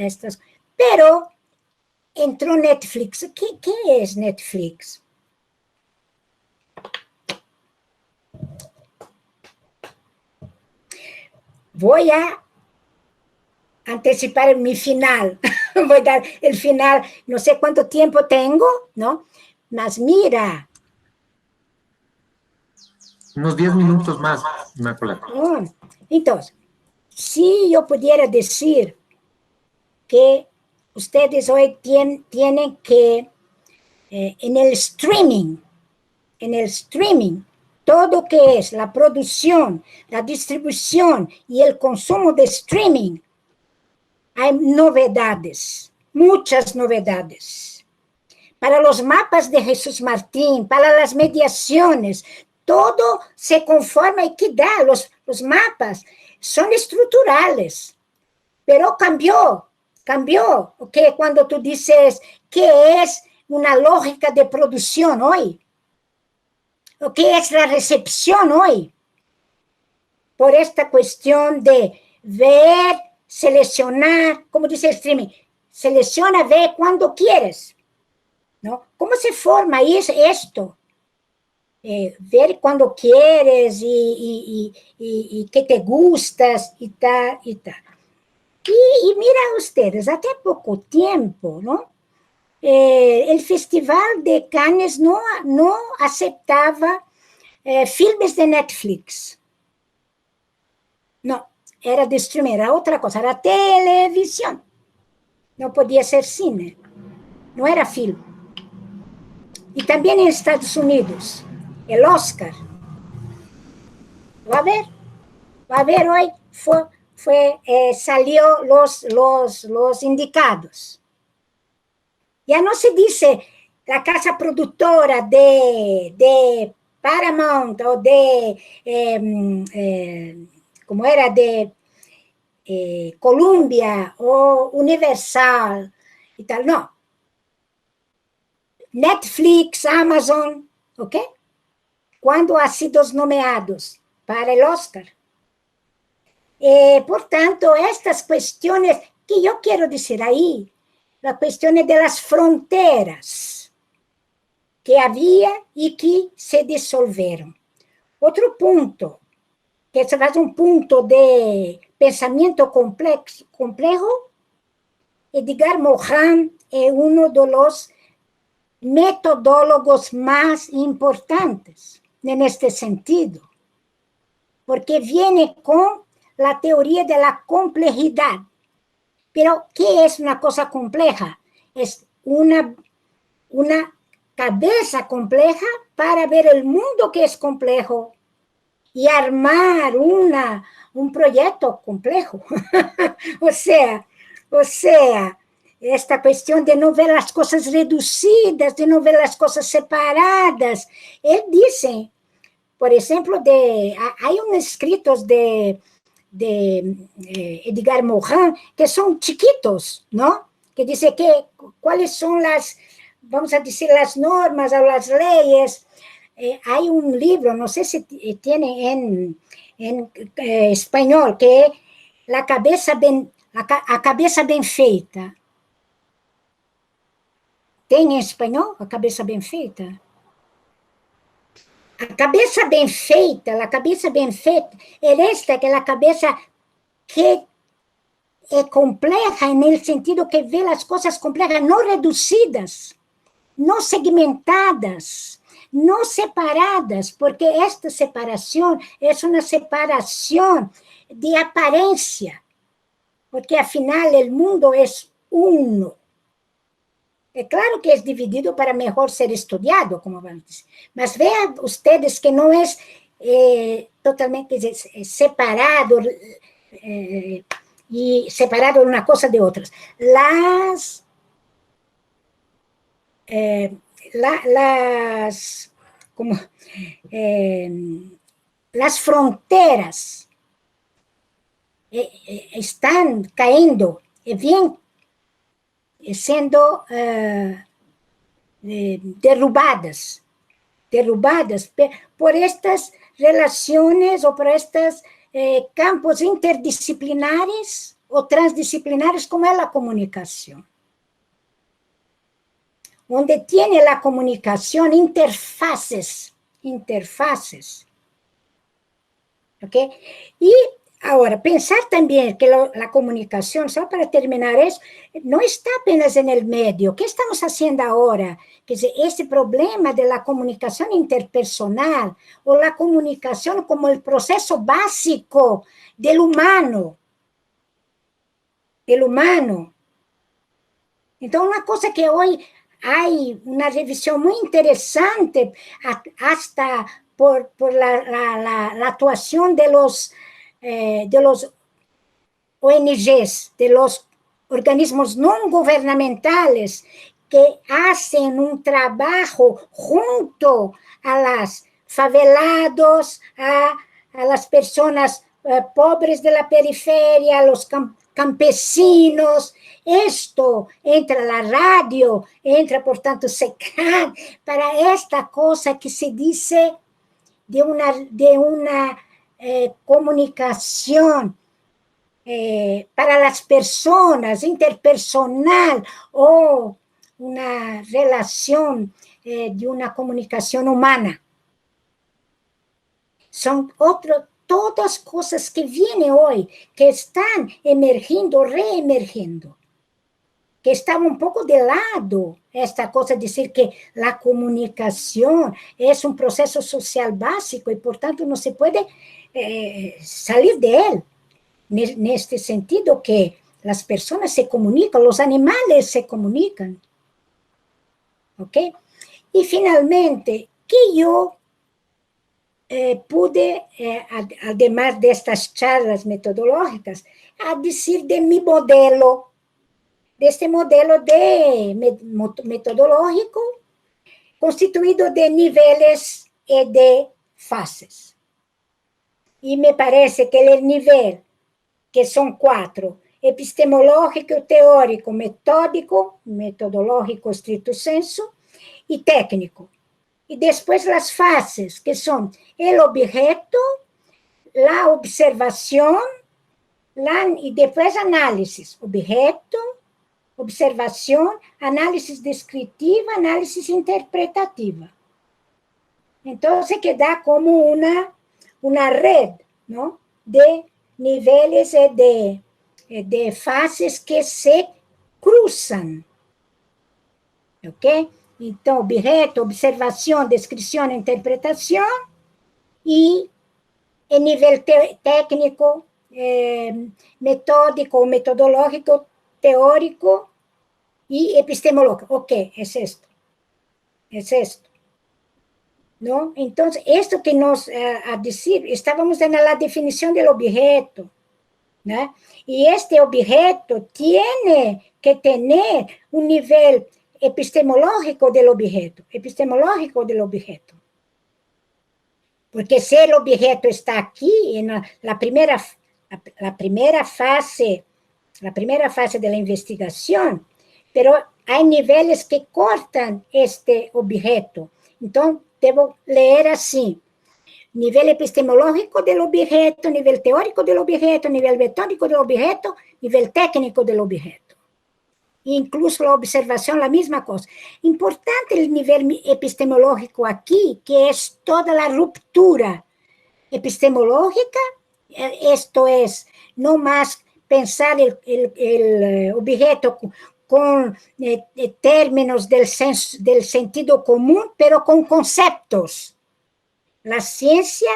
Speaker 2: Pero entró Netflix. ¿Qué es Netflix? Voy a anticipar mi final. Voy a dar el final, no sé cuánto tiempo tengo, ¿no? Mas mira.
Speaker 1: Unos 10 minutos más, Inmaculada.
Speaker 2: Entonces, si yo pudiera decir que ustedes hoy tienen que, en el streaming, en el streaming, todo que es la producción, la distribución y el consumo de streaming, hay novedades, muchas novedades. Para los mapas de Jesús Martín, para las mediaciones, todo se conforma y que da, los mapas son estructurales, pero cambió, ¿ok? Cuando tú dices, ¿qué es una lógica de producción hoy? ¿O qué es la recepción hoy? Por esta cuestión de ver, seleccionar, como dice el streaming, selecciona, ve cuando quieres, ¿no? ¿Cómo se forma esto? Ver cuando quieres y que te gustas y tal, y tal. Y mira ustedes, hace poco tiempo, ¿no? El Festival de Cannes no aceptaba filmes de Netflix. No, era de streaming, era otra cosa, era televisión. No podía ser cine, no era film. Y también en Estados Unidos, el Oscar. Va a ver hoy, salió los indicados. Ya no se dice la casa productora de Paramount o de, como era, de Columbia o Universal y tal, no. Netflix, Amazon, ¿ok? Cuando han sido nomeados para el Oscar. Por tanto, estas cuestiones que yo quiero decir ahí, las cuestiones de las fronteras que había y que se disolvieron. Otro punto, que es un punto de pensamiento complejo, Edgar Morin es uno de los metodólogos más importantes en este sentido, porque viene con la teoría de la complejidad. Pero, ¿qué es una cosa compleja? Es una cabeza compleja para ver el mundo que es complejo y armar un proyecto complejo. o sea, esta cuestión de no ver las cosas reducidas, de no ver las cosas separadas. Él dice, por ejemplo, hay unos escritos de Edgar Morin que son chiquitos, ¿no? Que dice cuáles son vamos a decir, las normas o las leyes. Hay un libro, no sé si tiene en español, que es a cabeça bem feita. Tem em espanhol a cabeça bem feita? A cabeça bem feita é esta, que é a cabeça que é compleja en el sentido que ve las cosas complejas, no reducidas, no segmentadas, no separadas, porque esta separación es una separación de apariencia, porque al final el mundo es uno. É claro que é dividido para melhor ser estudado, como vamos dizer, mas vean ustedes que não é totalmente separado, y separado una cosa de otras. Las fronteras están cayendo, bien siendo derrubadas por estas relaciones o por estos campos interdisciplinares o transdisciplinares como es la comunicación, donde tiene la comunicación interfaces, ¿ok? Y ahora, pensar también que la comunicación, solo para terminar eso, no está apenas en el medio. ¿Qué estamos haciendo ahora? Que ese problema de la comunicación interpersonal o la comunicación como el proceso básico del humano. Entonces, una cosa que hoy hay una revisión muy interesante hasta por la actuación de los ONGs, de los organismos no gubernamentales que hacen un trabajo junto a las favelados, a las personas pobres de la periferia, a los campesinos. Esto entra la radio, entra, por tanto, SECAN, para esta cosa que se dice de una comunicación para las personas, interpersonal, o una relación de una comunicación humana. Son todas cosas que vienen hoy, que están emergiendo, reemergiendo, que estaba un poco de lado esta cosa de decir que la comunicación es un proceso social básico y, por tanto, no se puede salir de él. En este sentido que las personas se comunican, los animales se comunican. ¿Ok? Y finalmente, que yo pude, además de estas charlas metodológicas, a decir de mi modelo, de este modelo metodológico constituido de niveles y de fases. Y me parece que el nivel, que son 4, epistemológico, teórico, metódico, metodológico estricto sensu, y técnico. Y después las fases, que son el objeto, la observación, y después análisis. Objeto, observación, análisis descriptiva, análisis interpretativa. Entonces, que da como una red, ¿no?, de niveles de fases que se cruzan. ¿Ok? Então, objeto, observação, descrição, interpretação, e em nível técnico, metódico, metodológico, teórico e epistemológico. Ok, é isto. É isto. ¿No? Entonces, esto que nos a decir, estábamos en la definición del objeto, ¿no? Y este objeto tiene que tener un nivel epistemológico del objeto, porque si el objeto está aquí, en la primera fase de la investigación, pero hay niveles que cortan este objeto. Entonces, debo leer así: nivel epistemológico del objeto, nivel teórico del objeto, nivel metódico del objeto, nivel técnico del objeto. Incluso la observación, la misma cosa. Importante el nivel epistemológico aquí, que es toda la ruptura epistemológica. Esto es, no más pensar el objeto con términos del sentido común, pero con conceptos. La ciencia,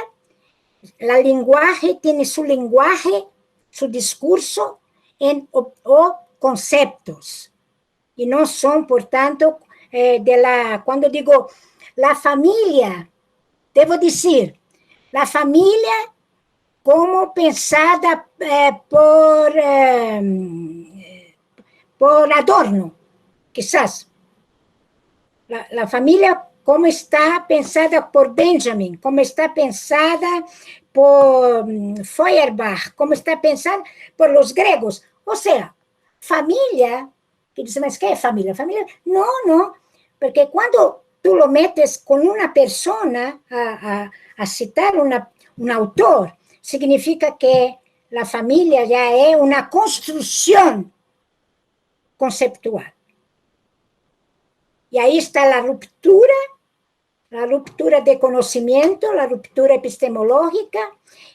Speaker 2: la lenguaje tiene su lenguaje, su discurso o conceptos. Y no son, por tanto, cuando digo la familia, debo decir, la familia como pensada por Adorno, quizás. La familia como está pensada por Benjamin, como está pensada por Feuerbach, como está pensada por los griegos. O sea, familia, que dice, ¿mas qué es familia? Familia, no, porque cuando tú lo metes con una persona a citar un autor, significa que la familia ya es una construcción conceptual. Y ahí está la ruptura de conocimiento, la ruptura epistemológica,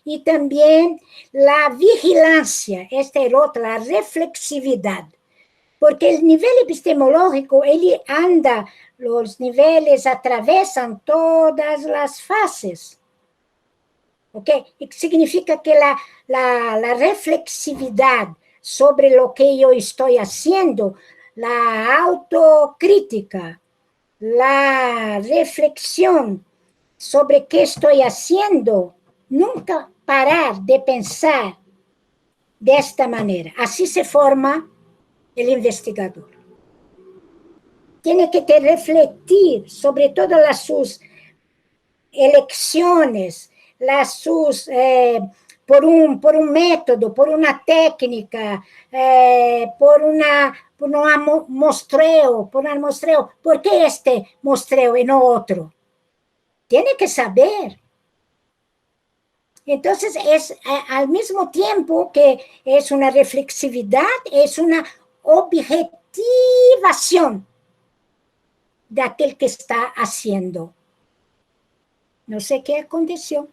Speaker 2: y también la vigilancia, esta es otra, la reflexividad. Porque el nivel epistemológico, él anda, los niveles atravesan todas las fases. ¿Ok? Y significa que la reflexividad sobre lo que yo estoy haciendo la autocrítica, la reflexión sobre qué estoy haciendo, nunca parar de pensar de esta manera. Así se forma el investigador. Tiene que refletir sobre todas sus elecciones, por un método, por una técnica, por un mostreo, ¿por qué este mostreo y no otro? Tiene que saber. Entonces, es al mismo tiempo que es una reflexividad, es una objetivación de aquel que está haciendo. No sé qué aconteció.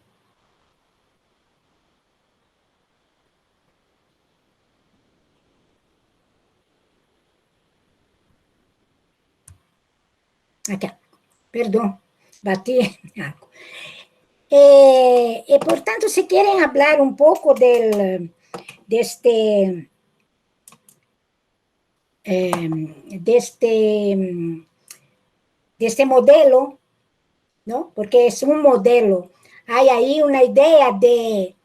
Speaker 2: Acá, perdón, batí en algo. Y por tanto, si quieren hablar un poco de este, de este modelo, ¿no? Porque es un modelo. Hay ahí una idea de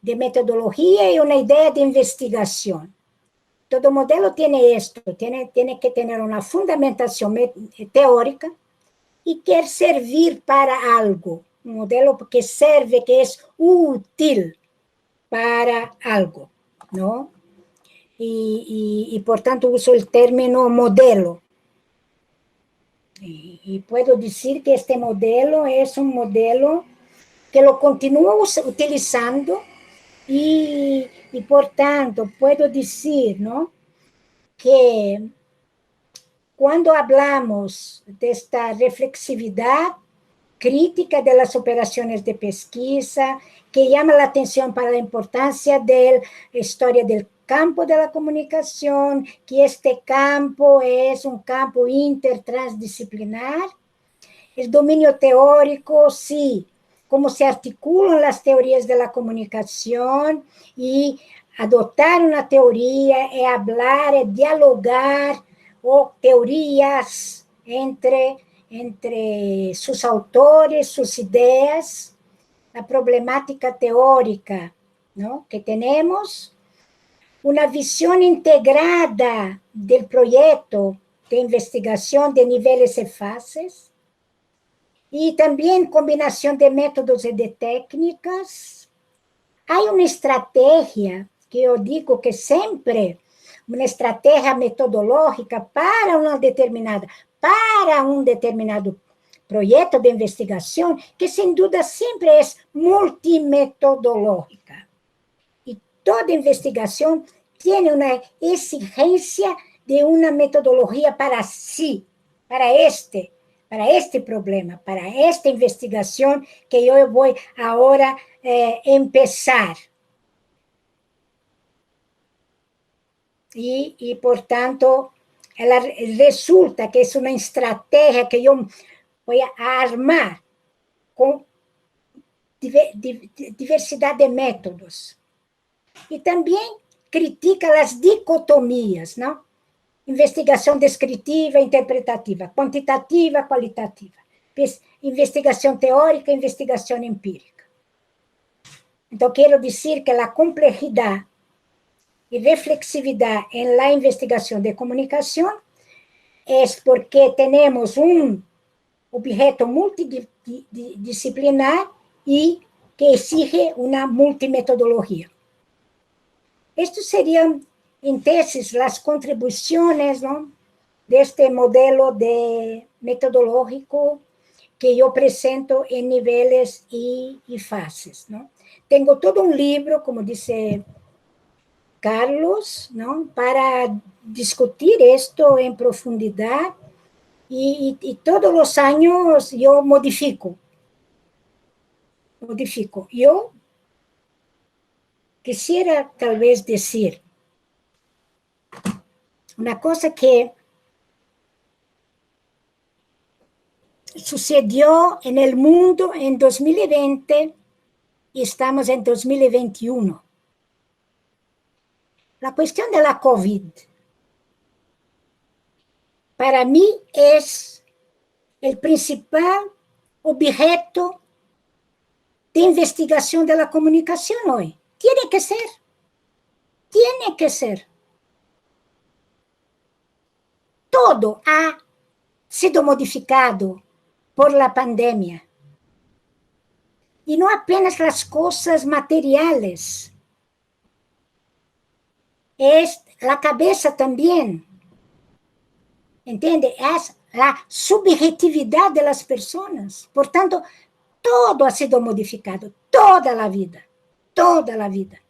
Speaker 2: metodología y una idea de investigación. Todo modelo tiene esto, tiene que tener una fundamentación teórica y quer servir para algo. Un modelo que serve, que es útil para algo, ¿no? Y por tanto uso el término modelo. Y puedo decir que este modelo es un modelo que lo continúo utilizando y por tanto puedo decir, ¿no?, que cuando hablamos de esta reflexividad crítica de las operaciones de pesquisa, que llama la atención para la importancia de la historia del campo de la comunicación, que este campo es un campo intertransdisciplinar. El dominio teórico, sí, cómo se articulan las teorías de la comunicación y adoptar una teoría, hablar, dialogar, o teorías entre sus autores, sus ideas, la problemática teórica, ¿no?, que tenemos, una visión integrada del proyecto de investigación de niveles y fases, y también combinación de métodos y de técnicas. Hay una estrategia que yo digo que siempre, una estrategia metodológica para un determinado proyecto de investigación, que sin duda siempre es multimetodológica. Y toda investigación tiene una exigencia de una metodología para sí, para este problema, para esta investigación que yo voy ahora empezar. Y por tanto, resulta que es una estrategia que yo voy a armar con diversidad de métodos. Y también critica las dicotomías, ¿no? Investigación descritiva, interpretativa, cuantitativa, cualitativa, investigación teórica, investigación empírica. Entonces, quiero decir que la complejidad y reflexividad en la investigación de comunicación es porque tenemos un objeto multidisciplinar y que exige una multimetodología. Estos serían, en tesis, las contribuciones, ¿no?, de este modelo metodológico que yo presento en niveles y fases, ¿no? Tengo todo un libro, como dice Carlos, ¿no?, para discutir esto en profundidad, y todos los años yo modifico. Yo quisiera tal vez decir una cosa que sucedió en el mundo en 2020 y estamos en 2021. La cuestión de la COVID para mí es el principal objeto de investigación de la comunicación hoy. Tiene que ser. Tiene que ser. Todo ha sido modificado por la pandemia. Y no apenas las cosas materiales. Es la cabeza también. ¿Entiende? Es la subjetividad de las personas. Por tanto, todo ha sido modificado, toda la vida, toda la vida.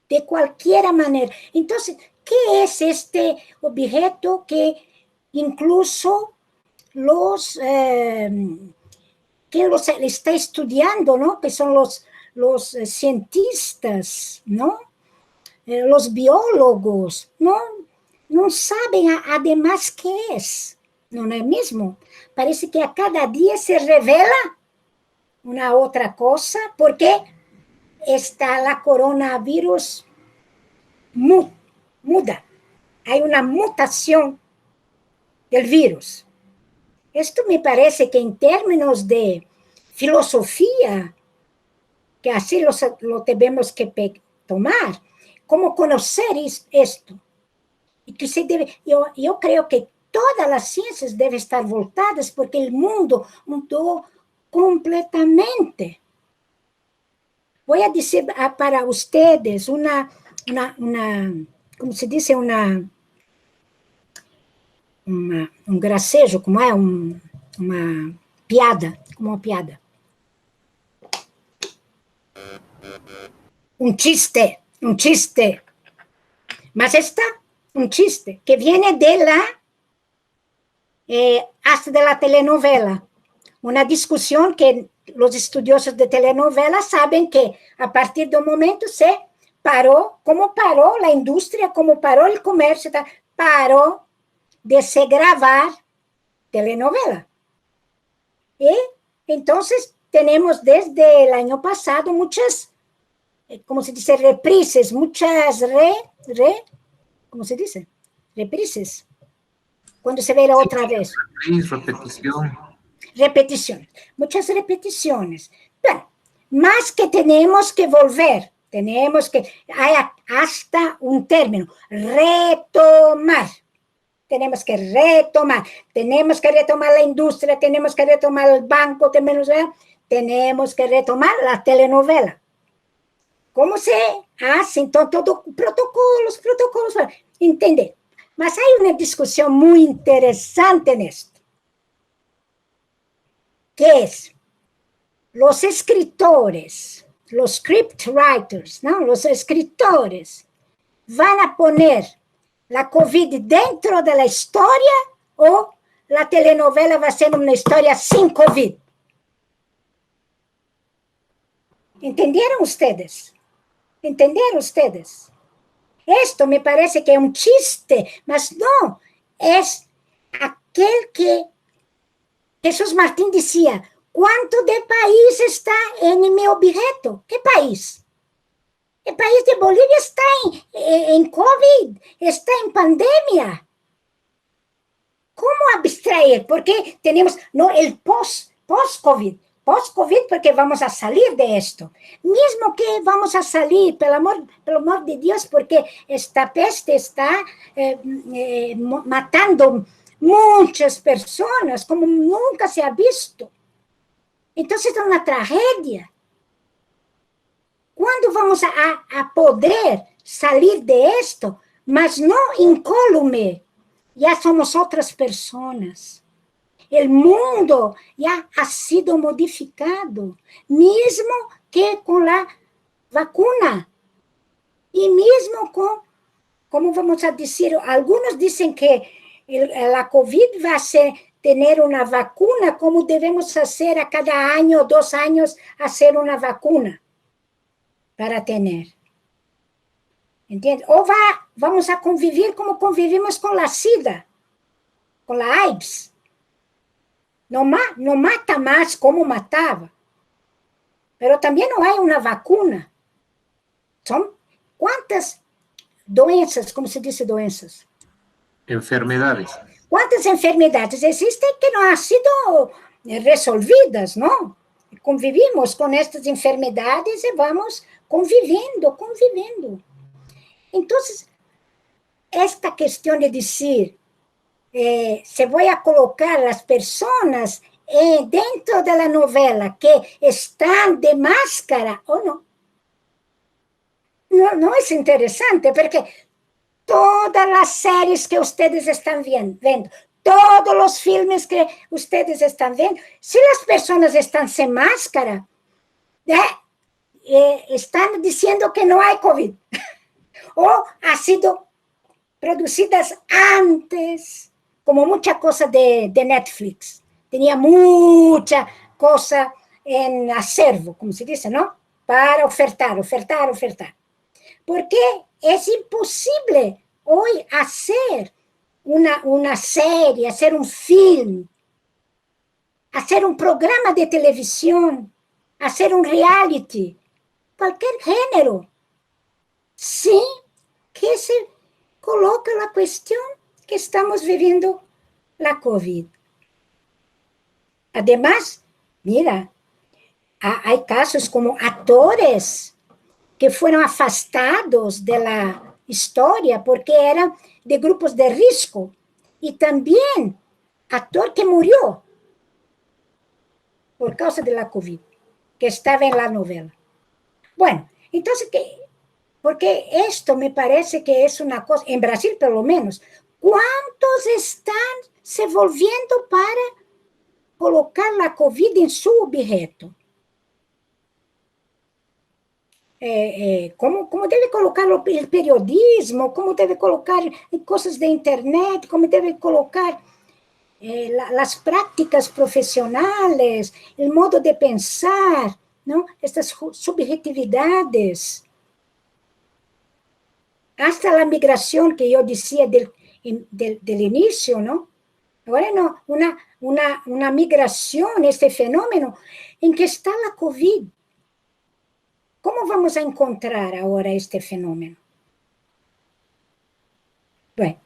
Speaker 2: De cualquier manera. Entonces, ¿qué es este objeto que incluso que los está estudiando, ¿no? Que son los cientistas, ¿no? Los biólogos, ¿no? No saben además qué es, ¿no es mismo? Parece que a cada día se revela una otra cosa, porque está la coronavirus muda. Hay una mutación del virus. Esto me parece que en términos de filosofía, que así lo tenemos que tomar, cómo conocer esto. Y que se debe, yo creo que todas las ciencias deben estar voltadas porque el mundo mudó completamente. Voy a decir para ustedes ¿cómo se dice? Un gracejo, como é? Uma piada, como uma piada. Un chiste. Mas está un chiste que viene hasta de la telenovela. Una discusión que los estudiosos de telenovela saben que a partir de un momento se paró, como paró la industria, como paró el comercio, paró de se grabar telenovela. Y entonces tenemos desde el año pasado muchas, ¿cómo se dice? Reprises, muchas ¿cómo se dice? Reprises. Cuando se ve la otra vez. Repetición. Muchas repeticiones. Bueno, más que tenemos que volver, hay hasta un término, retomar. Tenemos que retomar la industria, tenemos que retomar el banco, tenemos que retomar la telenovela. ¿Cómo se hacen? Todo protocolos, entender. Mas hay una discusión muy interesante en esto, que es los escritores, los scriptwriters, ¿no? Los escritores van a poner la COVID dentro de la historia o la telenovela va a ser una historia sin COVID. ¿Entendieron ustedes? Esto me parece que es un chiste, mas no, es aquel que Jesús Martín decía, ¿cuánto de país está en mi objeto? ¿Qué país? El país de Bolivia está en COVID, está en pandemia. ¿Cómo abstraer? Porque tenemos el post-COVID, porque vamos a salir de esto. Mismo que vamos a salir, por amor de Dios, porque esta peste está matando muchas personas, como nunca se ha visto. Entonces es una tragedia. ¿Cuándo vamos a poder salir de esto? Mas no incólume. Ya somos otras personas. El mundo ya ha sido modificado, mismo que con la vacuna. Y mismo con, ¿cómo vamos a decir? Algunos dicen que la COVID va a tener una vacuna, como debemos hacer a cada año, 2 años, hacer una vacuna para tener. ¿Entiendes? O vamos a convivir como convivimos con la SIDA, con la AIDS. No mata más como mataba. Pero también no hay una vacuna. Son ¿cuántas doenças, como se dice doenças?
Speaker 1: Enfermedades.
Speaker 2: ¿Cuántas enfermedades existen que no han sido resolvidas, no? Convivimos con estas enfermedades y vamos conviviendo, conviviendo. Entonces, esta cuestión de decir, se voy a colocar las personas dentro de la novela que están de máscara o no. No es interesante, porque todas las series que ustedes están viendo, todos los filmes que ustedes están viendo, si las personas están sin máscara, están diciendo que no hay COVID, o ha sido producidas antes, como mucha cosa de Netflix. Tenía mucha cosa en acervo, como se dice, ¿no? Para ofertar. Porque es imposible hoy hacer una serie, hacer un film, hacer un programa de televisión, hacer un reality, cualquier género, sin que se coloque la cuestión que estamos viviendo la COVID. Además, mira, hay casos como actores que fueron afastados de la historia porque eran de grupos de riesgo, y también actor que murió por causa de la COVID, que estaba en la novela. Bueno, entonces, porque esto me parece que es una cosa, en Brasil por lo menos, ¿cuántos están se volviendo para colocar la COVID en su objeto? Como deve colocar o periodismo, como deve colocar coisas de internet, como deve colocar as práticas profissionais, o modo de pensar, não? Estas subjetividades. Hasta a migração que eu dizia del início, não? Agora não, uma migração, este fenômeno, em que está a COVID. Como vamos a encontrar agora este fenômeno? Bueno,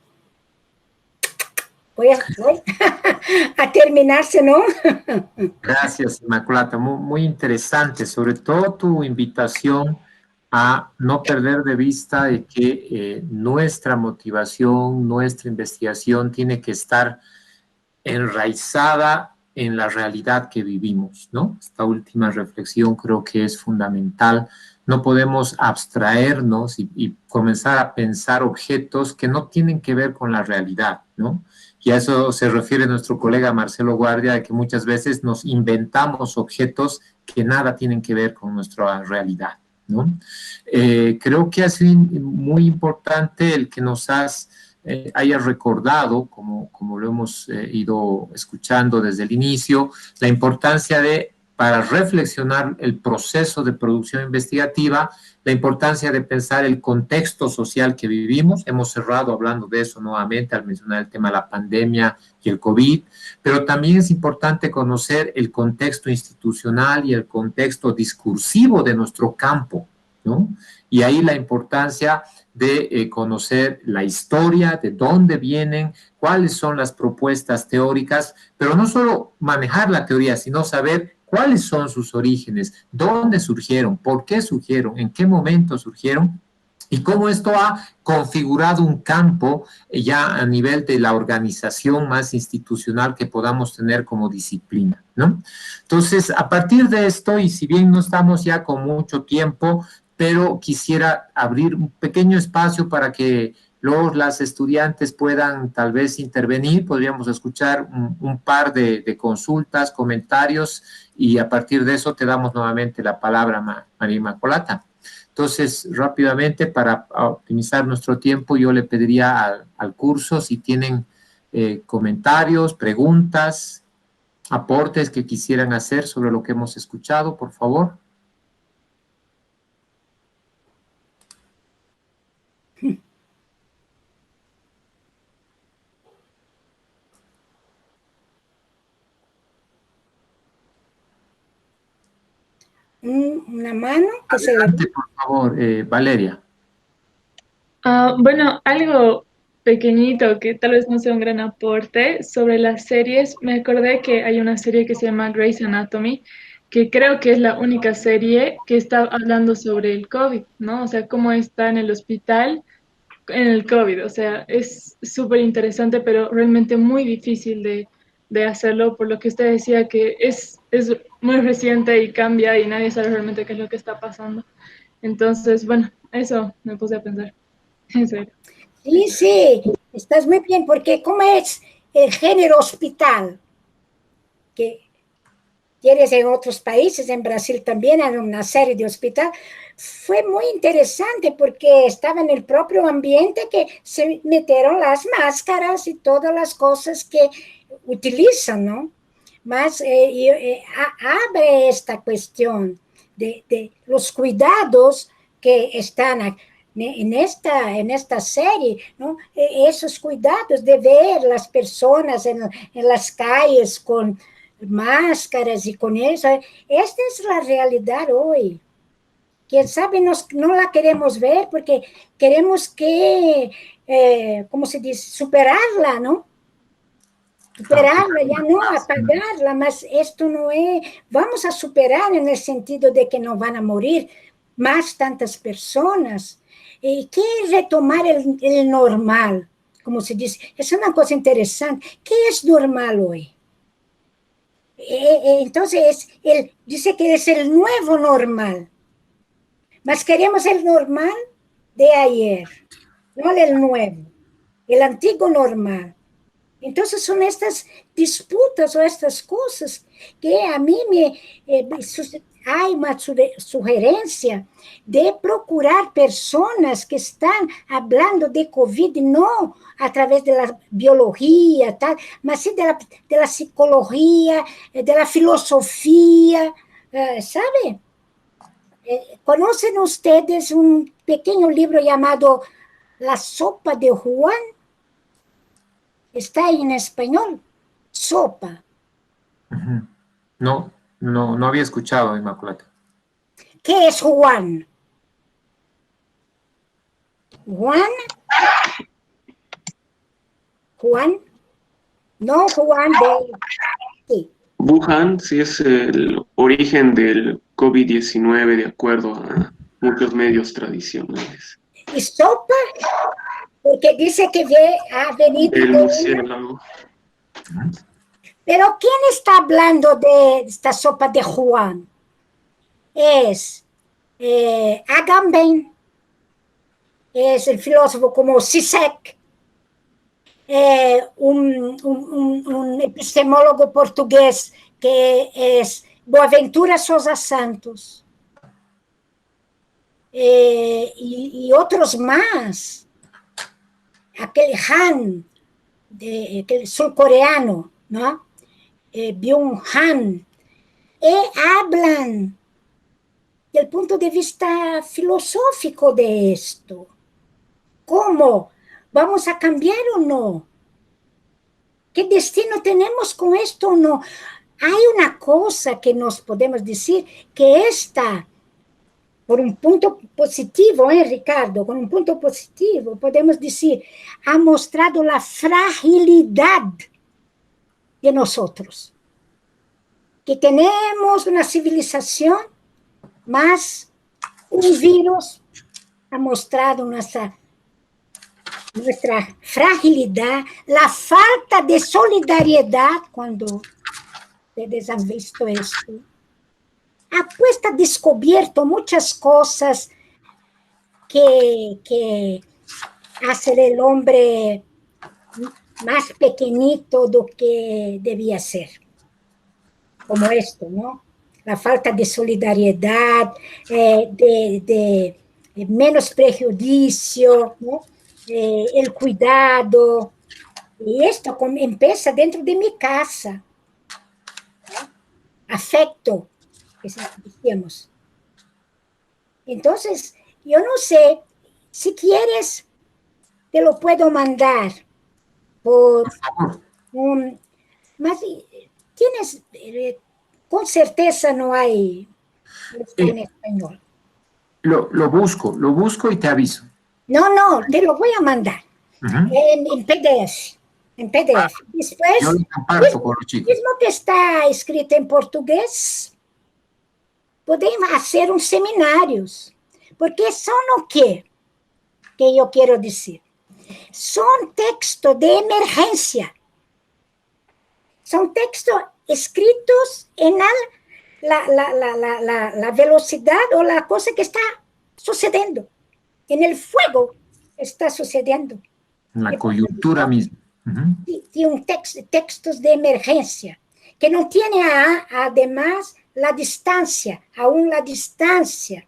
Speaker 2: voy a terminar, senão...
Speaker 1: Gracias, Inmaculata. Muy interesante, sobre todo tu invitación a no perder de vista de que nuestra motivación, nuestra investigación tiene que estar enraizada en la realidad que vivimos, ¿no? Esta última reflexión creo que es fundamental. No podemos abstraernos y comenzar a pensar objetos que no tienen que ver con la realidad, ¿no? Y a eso se refiere nuestro colega Marcelo Guardia, de que muchas veces nos inventamos objetos que nada tienen que ver con nuestra realidad, ¿no? Creo que ha sido muy importante el que nos hayas recordado, como lo hemos ido escuchando desde el inicio, la importancia para reflexionar el proceso de producción investigativa, la importancia de pensar el contexto social que vivimos. Hemos cerrado hablando de eso nuevamente al mencionar el tema de la pandemia y el COVID, pero también es importante conocer el contexto institucional y el contexto discursivo de nuestro campo, ¿no? Y ahí la importancia de conocer la historia, de dónde vienen, cuáles son las propuestas teóricas, pero no solo manejar la teoría, sino saber cuáles son sus orígenes, dónde surgieron, por qué surgieron, en qué momento surgieron, y cómo esto ha configurado un campo ya a nivel de la organización más institucional que podamos tener como disciplina, ¿no? Entonces, a partir de esto, y si bien no estamos ya con mucho tiempo, pero quisiera abrir un pequeño espacio para que las estudiantes puedan tal vez intervenir, podríamos escuchar un par de consultas, comentarios, y a partir de eso te damos nuevamente la palabra, María Inmaculata. Entonces, rápidamente, para optimizar nuestro tiempo, yo le pediría al curso si tienen comentarios, preguntas, aportes que quisieran hacer sobre lo que hemos escuchado, por favor.
Speaker 2: Una mano que
Speaker 1: Adelante, por favor, Valeria.
Speaker 3: Bueno, algo pequeñito, que tal vez no sea un gran aporte, sobre las series, me acordé que hay una serie que se llama Grey's Anatomy, que creo que es la única serie que está hablando sobre el COVID, ¿no? O sea, cómo está en el hospital en el COVID. O sea, es súper interesante, pero realmente muy difícil de hacerlo, por lo que usted decía que es muy reciente y cambia y nadie sabe realmente qué es lo que está pasando. Entonces, bueno, eso me puse a pensar. En serio.
Speaker 2: Sí, sí, estás muy bien, porque como es el género hospital, que tienes en otros países, en Brasil también hay una serie de hospital, fue muy interesante porque estaba en el propio ambiente que se metieron las máscaras y todas las cosas que utilizan, ¿no? Más abre esta cuestión de los cuidados que están en esta serie, ¿no? Esos cuidados de ver las personas en las calles con máscaras y con eso. Esta es la realidad hoy. Quién sabe, no la queremos ver porque queremos que, ¿cómo se dice? Superarla, ¿no? Superarla, ya no apagarla, mas esto no es, vamos a superar en el sentido de que no van a morir más tantas personas. ¿Y qué es retomar el normal? Como se dice, es una cosa interesante. ¿Qué es normal hoy? Entonces, él dice que es el nuevo normal, mas queremos el normal de ayer, no el nuevo, el antiguo normal. Entonces son estas disputas o estas cosas que a mí hay una sugerencia de procurar personas que están hablando de COVID, no a través de la biología, tal, mas sí de la psicología, de la filosofía, ¿sabe? ¿Conocen ustedes un pequeño libro llamado La sopa de Juan? Está en español, sopa.
Speaker 1: Ujú. No, no había escuchado, Inmaculata.
Speaker 2: ¿Qué es Juan? Juan, Juan, no Juan de... Sí.
Speaker 4: Wuhan sí es el origen del COVID-19 de acuerdo a muchos medios tradicionales.
Speaker 2: ¿Y sopa? Porque dice que ha venido
Speaker 4: El
Speaker 2: de una...
Speaker 4: murciélago.
Speaker 2: Pero ¿quién está hablando de esta sopa de Juan? Es Agamben, es el filósofo como Zizek, un epistemólogo portugués que es Boaventura Sousa Santos, y otros más, aquel Han, aquel surcoreano, ¿no? Byung Han, hablan del punto de vista filosófico de esto. ¿Cómo? ¿Vamos a cambiar o no? ¿Qué destino tenemos con esto o no? Hay una cosa que nos podemos decir, que esta, por un punto positivo, Ricardo? Con un punto positivo, podemos decir, ha mostrado la fragilidad de nosotros. Que tenemos una civilización, mas un virus ha mostrado nuestra fragilidad, la falta de solidaridad, cuando ustedes han visto esto. Ha puesto a descubierto muchas cosas que hacen el hombre más pequeñito de lo que debía ser. Como esto, ¿no? La falta de solidaridad, de menos prejuicio, ¿no? El cuidado. Y esto empieza dentro de mi casa. ¿No? Afecto, que decíamos. Entonces, yo no sé, si quieres, te lo puedo mandar por un... Más, tienes, con certeza no hay, está en español.
Speaker 1: Lo busco y te aviso.
Speaker 2: No, te lo voy a mandar. en PDF. En PDF. Después,
Speaker 1: Yo lo comparto con los chicos.
Speaker 2: mismo que está escrito en portugués, podemos hacer uns seminários. Porque son o quê? Que eu quero dizer. Son textos de emergência. Son textos escritos en la velocidad o la cosa que está sucediendo. En el fuego está sucediendo.
Speaker 1: En la coyuntura misma.
Speaker 2: Tiene textos de emergencia, que no tiene además la distancia, aún la distancia.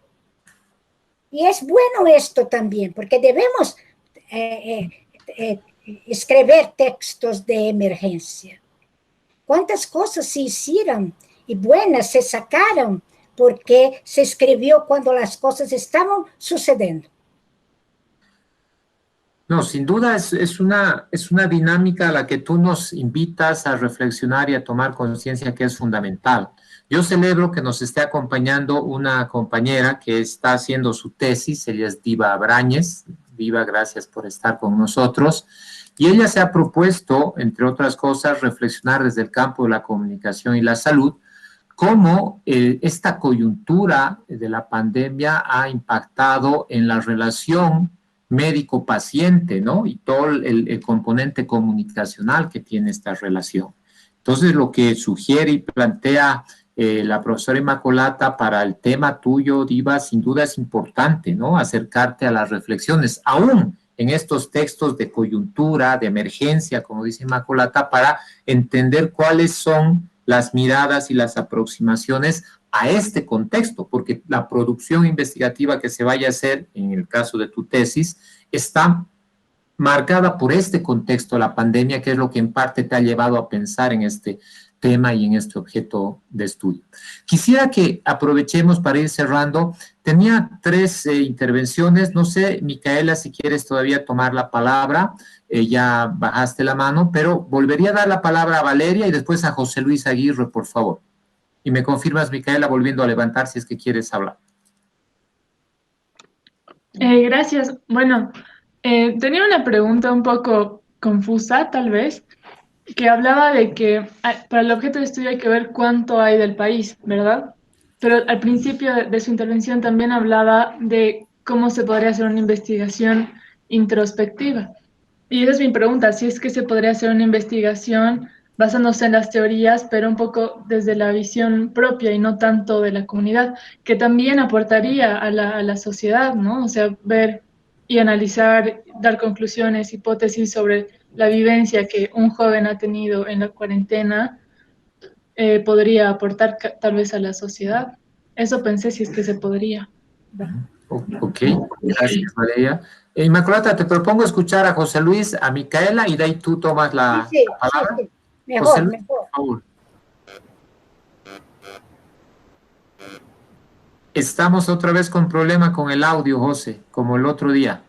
Speaker 2: Y es bueno esto también, porque debemos escribir textos de emergencia. ¿Cuántas cosas se hicieron y buenas se sacaron porque se escribió cuando las cosas estaban sucediendo?
Speaker 1: No, sin duda es una dinámica a la que tú nos invitas a reflexionar y a tomar conciencia que es fundamental. Yo celebro que nos esté acompañando una compañera que está haciendo su tesis, ella es Diva Abrañez. Diva, gracias por estar con nosotros. Y ella se ha propuesto, entre otras cosas, reflexionar desde el campo de la comunicación y la salud, cómo esta coyuntura de la pandemia ha impactado en la relación médico-paciente, ¿no? Y todo el componente comunicacional que tiene esta relación. Entonces, lo que sugiere y plantea la profesora Inmaculata para el tema tuyo, Diva, sin duda es importante, ¿no? Acercarte a las reflexiones, aún en estos textos de coyuntura, de emergencia, como dice Inmaculata, para entender cuáles son las miradas y las aproximaciones a este contexto, porque la producción investigativa que se vaya a hacer, en el caso de tu tesis, está marcada por este contexto, la pandemia, que es lo que en parte te ha llevado a pensar en este tema y en este objeto de estudio. Quisiera que aprovechemos para ir cerrando. Tenía 3 intervenciones, no sé, Micaela, si quieres todavía tomar la palabra, ya bajaste la mano, pero volvería a dar la palabra a Valeria y después a José Luis Aguirre, por favor. Y me confirmas, Micaela, volviendo a levantar si es que quieres hablar.
Speaker 3: Gracias. Bueno, tenía una pregunta un poco confusa, tal vez, que hablaba de que para el objeto de estudio hay que ver cuánto hay del país, ¿verdad? Pero al principio de su intervención también hablaba de cómo se podría hacer una investigación introspectiva. Y esa es mi pregunta, si es que se podría hacer una investigación basándose en las teorías, pero un poco desde la visión propia y no tanto de la comunidad, que también aportaría a la sociedad, ¿no? O sea, ver y analizar, dar conclusiones, hipótesis sobre la vivencia que un joven ha tenido en la cuarentena, podría aportar tal vez a la sociedad. Eso pensé si es que se podría.
Speaker 1: Ok, gracias, Valeria. Inmaculata, te propongo escuchar a José Luis, a Micaela, y de ahí tú tomas la palabra.
Speaker 2: Sí. Mejor,
Speaker 1: José Luis,
Speaker 2: mejor.
Speaker 1: por favor. Estamos otra vez con problema con el audio, José, como el otro día.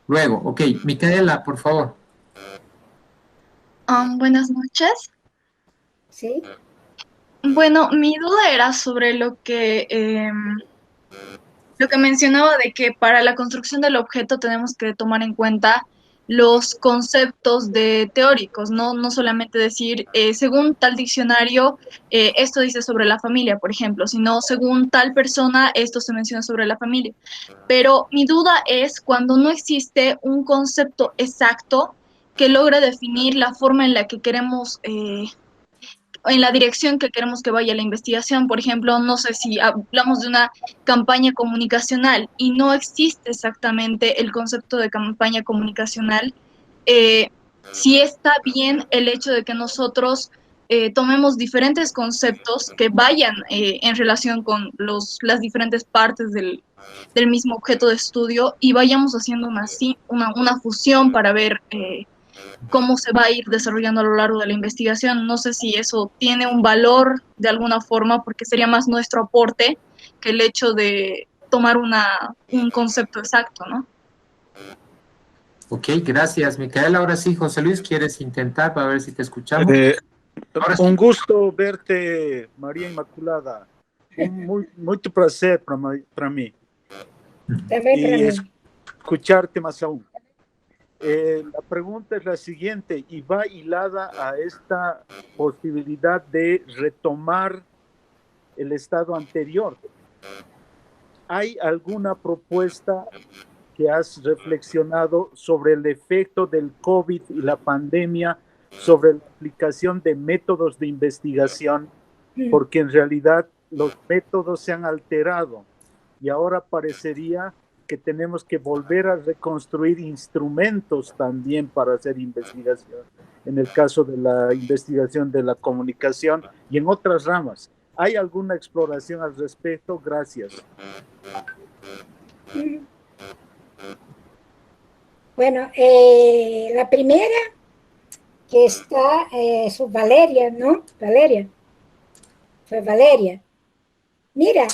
Speaker 1: Luego, ok, Micaela, por favor.
Speaker 5: Buenas noches.
Speaker 2: Sí.
Speaker 5: Bueno, mi duda era sobre lo que mencionaba de que para la construcción del objeto tenemos que tomar en cuenta los conceptos teóricos, ¿no? No solamente decir, según tal diccionario, esto dice sobre la familia, por ejemplo, sino según tal persona, esto se menciona sobre la familia. Pero mi duda es cuando no existe un concepto exacto que logre definir la forma en la que queremos, en la dirección que queremos que vaya la investigación. Por ejemplo, no sé si hablamos de una campaña comunicacional y no existe exactamente el concepto de campaña comunicacional, si está bien el hecho de que nosotros tomemos diferentes conceptos que vayan en relación con las diferentes partes del mismo objeto de estudio y vayamos haciendo una fusión para ver cómo se va a ir desarrollando a lo largo de la investigación. No sé si eso tiene un valor de alguna forma, porque sería más nuestro aporte que el hecho de tomar un concepto exacto, ¿no?
Speaker 1: Ok, gracias, Micaela. Ahora sí, José Luis, ¿quieres intentar para ver si te escuchamos? Ahora sí.
Speaker 6: Un gusto verte, María Inmaculada. Muito prazer para mí.
Speaker 2: Também para mim.
Speaker 6: Escucharte más aún. La pregunta es la siguiente, y va hilada a esta posibilidad de retomar el estado anterior. ¿Hay alguna propuesta que has reflexionado sobre el efecto del COVID y la pandemia sobre la aplicación de métodos de investigación? Porque en realidad los métodos se han alterado y ahora parecería que tenemos que volver a reconstruir instrumentos también para hacer investigación, en el caso de la investigación de la comunicación y en otras ramas. ¿Hay alguna exploración al respecto? Gracias.
Speaker 2: Bueno, la primera que está es Valeria, ¿no? Valeria. Fue Valeria. Mira,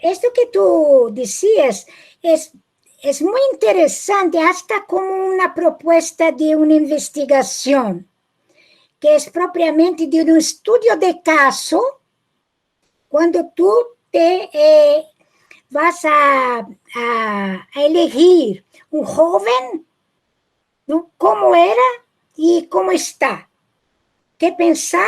Speaker 2: esto que tú decías es muy interesante, hasta como una propuesta de una investigación, que es propiamente de un estudio de caso, cuando tú te vas a elegir un joven, ¿no? Cómo era y cómo está, qué pensaba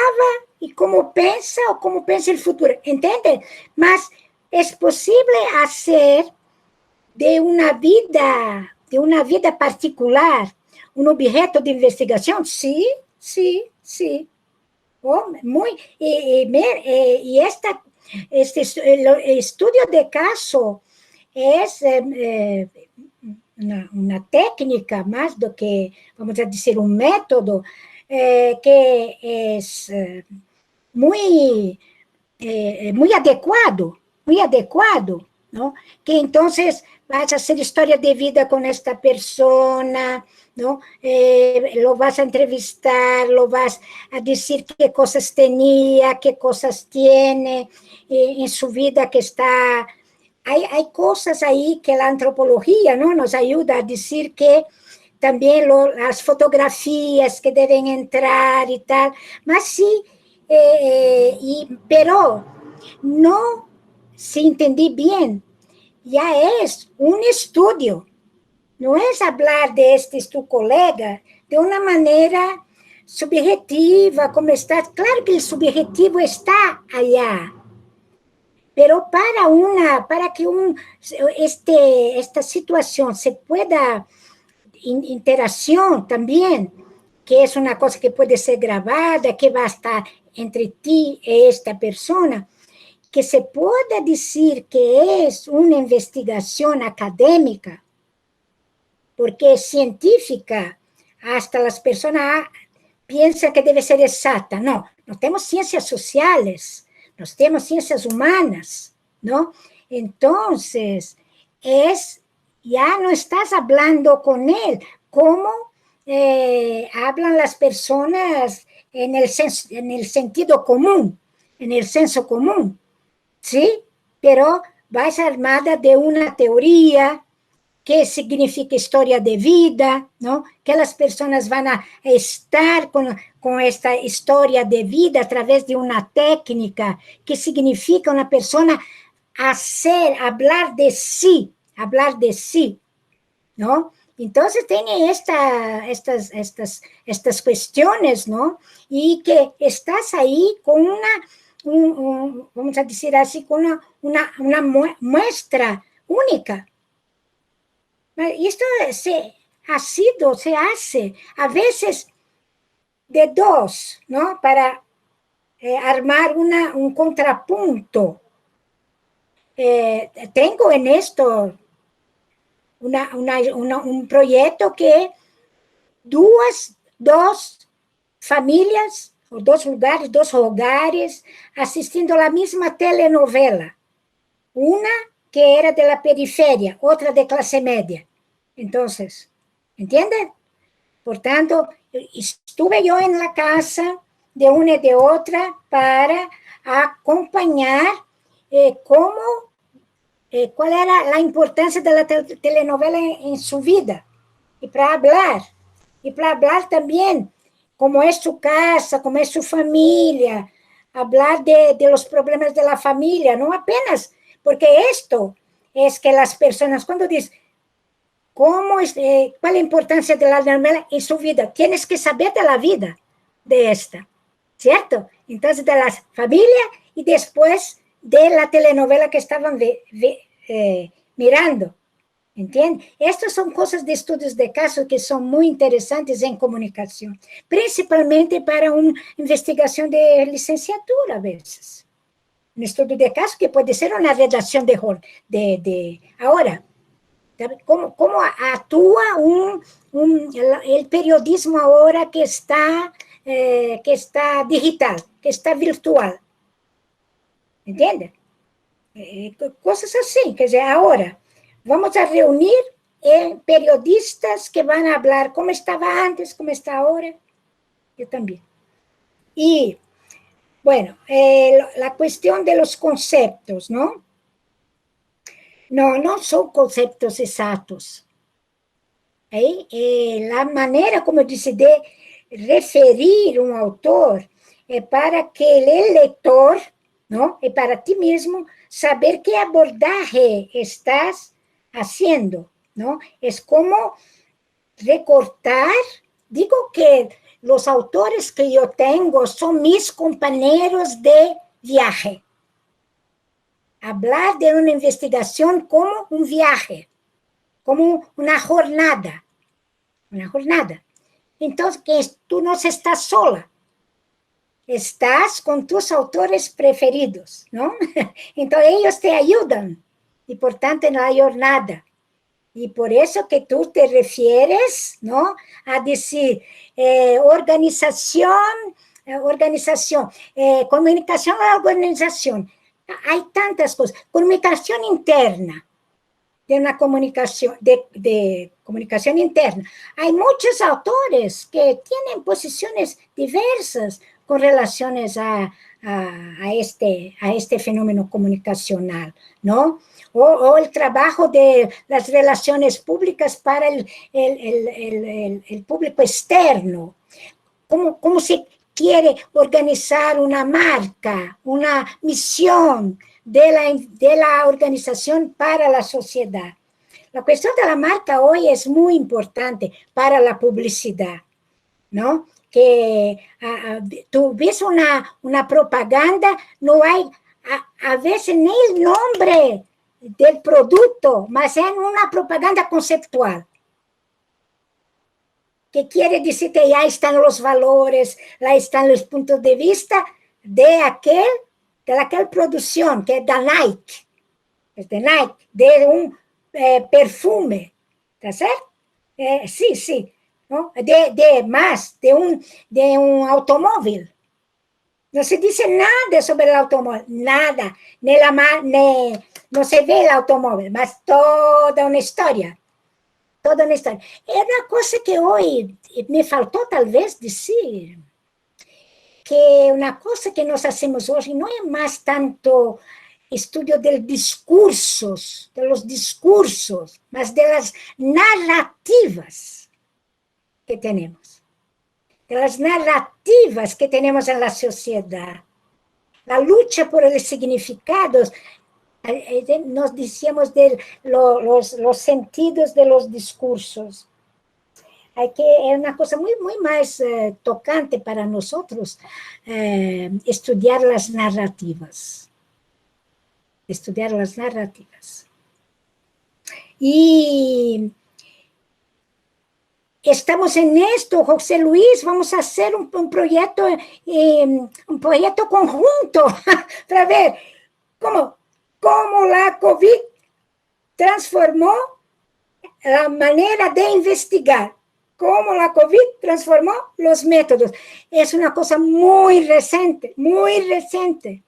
Speaker 2: y cómo piensa o cómo piensa el futuro, ¿entiendes? Mas es posible hacer de una vida particular un objeto de investigación, sí, sí, sí. Oh, muy, y este el estudio de caso es una técnica más do que, vamos a decir, un método que es muy adecuado, ¿no? Que entonces vas a hacer historia de vida con esta persona, ¿no? Lo vas a entrevistar, lo vas a decir qué cosas tenía, qué cosas tiene en su vida que está... Hay cosas ahí que la antropología, ¿no? Nos ayuda a decir que también las fotografías que deben entrar y tal, mas sí, pero no, si entendí bien, ya es un estudio, no es hablar de este tu colega de una manera subjetiva, como está, claro que el subjetivo está allá, pero para que esta situación se pueda, interacción también, que es una cosa que puede ser grabada, que va a estar entre ti y esta persona, que se pueda decir que es una investigación académica, porque es científica, hasta las personas piensan que debe ser exacta. No, no tenemos ciencias sociales, nos tenemos ciencias humanas, ¿no? Entonces, ya no estás hablando con él, como hablan las personas en el sentido común, en el senso común, ¿sí? Pero vas armada de una teoría que significa historia de vida, ¿no? Que las personas van a estar con esta historia de vida a través de una técnica que significa una persona hablar de sí, ¿no? Entonces tiene estas cuestiones, ¿no? Y que estás ahí con vamos a decir así, con una muestra única. Y esto se hace a veces de dos, ¿no? Para armar un contrapunto. Tengo en esto un proyecto que dos familias, o dos hogares, asistiendo a la misma telenovela. Una que era de la periferia, otra de clase media. Entonces, ¿entienden? Por tanto, estuve yo en la casa de una y de otra para acompañar cuál era la importancia de la telenovela en su vida, y para hablar también cómo es su casa, cómo es su familia, hablar de los problemas de la familia, no apenas, porque esto es que las personas, cuando dicen, ¿Cuál es la importancia de la novela en su vida? Tienes que saber de la vida de esta, ¿cierto? Entonces, de la familia y después de la telenovela que estaban mirando, ¿entiendes? Estas son cosas de estudios de caso que son muy interesantes en comunicación, principalmente para una investigación de licenciatura a veces. Un estudio de caso que puede ser una redacción ahora, ¿cómo actúa el periodismo ahora que está digital, que está virtual? ¿Entiendes? Cosas así, quer dizer, ahora vamos a reunir periodistas que van a hablar cómo estaba antes, cómo está ahora. Yo también. Y, bueno, la cuestión de los conceptos, ¿no? No son conceptos exactos. La manera, como disse, de referir un autor para que el lector, ¿no? Y para ti mismo, saber qué abordaje estás haciendo, ¿no? Es como recortar. Digo que los autores que yo tengo son mis compañeros de viaje. Hablar de una investigación como un viaje, como una jornada. Una jornada. Entonces, que tú no estás sola. Estás con tus autores preferidos, ¿no? Entonces, ellos te ayudan. Y, por tanto, no hay jornada. Y por eso que tú te refieres, ¿no? A decir, comunicación a organización. Hay tantas cosas. Comunicación interna. De una comunicación, de comunicación interna. Hay muchos autores que tienen posiciones diversas con relaciones a este fenómeno comunicacional, ¿no? O el trabajo de las relaciones públicas para el público externo. ¿Cómo se quiere organizar una marca, una misión de la organización para la sociedad? La cuestión de la marca hoy es muy importante para la publicidad, ¿no? Que tú ves una propaganda, no hay a veces ni el nombre del producto, mas es una propaganda conceptual. Que quiere decir que ya están los valores, ya están los puntos de vista de aquella producción, que es de Nike, de un perfume, ¿está certo? Sí, ¿no? de un automóvil. No se dice nada sobre el automóvil, nada, no se ve el automóvil, mas toda una historia. Toda una historia. Es una cosa que hoy me faltó tal vez decir, que una cosa que nos hacemos hoy no es más tanto estudio de los discursos, mas de las narrativas que tenemos. De las narrativas que tenemos en la sociedad. La lucha por los significados. Nos decíamos de los sentidos de los discursos. Es una cosa muy más tocante para nosotros estudiar las narrativas. Estudiar las narrativas. Y estamos en esto, José Luis, vamos a hacer un proyecto conjunto para ver cómo la COVID transformó la manera de investigar, cómo la COVID transformó los métodos. Es una cosa muy reciente, muy reciente.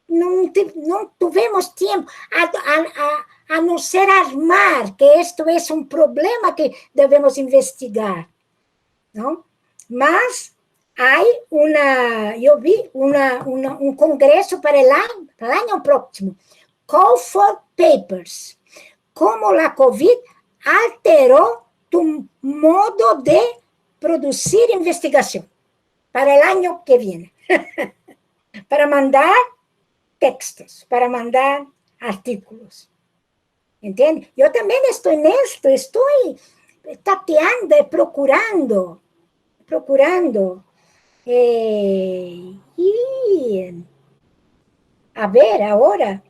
Speaker 2: No tuvimos tiempo a no ser armar que esto es un problema que debemos investigar, ¿no? Mas yo vi un congreso para el año próximo, Call for Papers, cómo la COVID alteró tu modo de producir investigación para el año que viene, para mandar textos, para mandar artículos. ¿entiendes? Yo también estoy en esto, estoy tateando, procurando. Y a ver, ahora,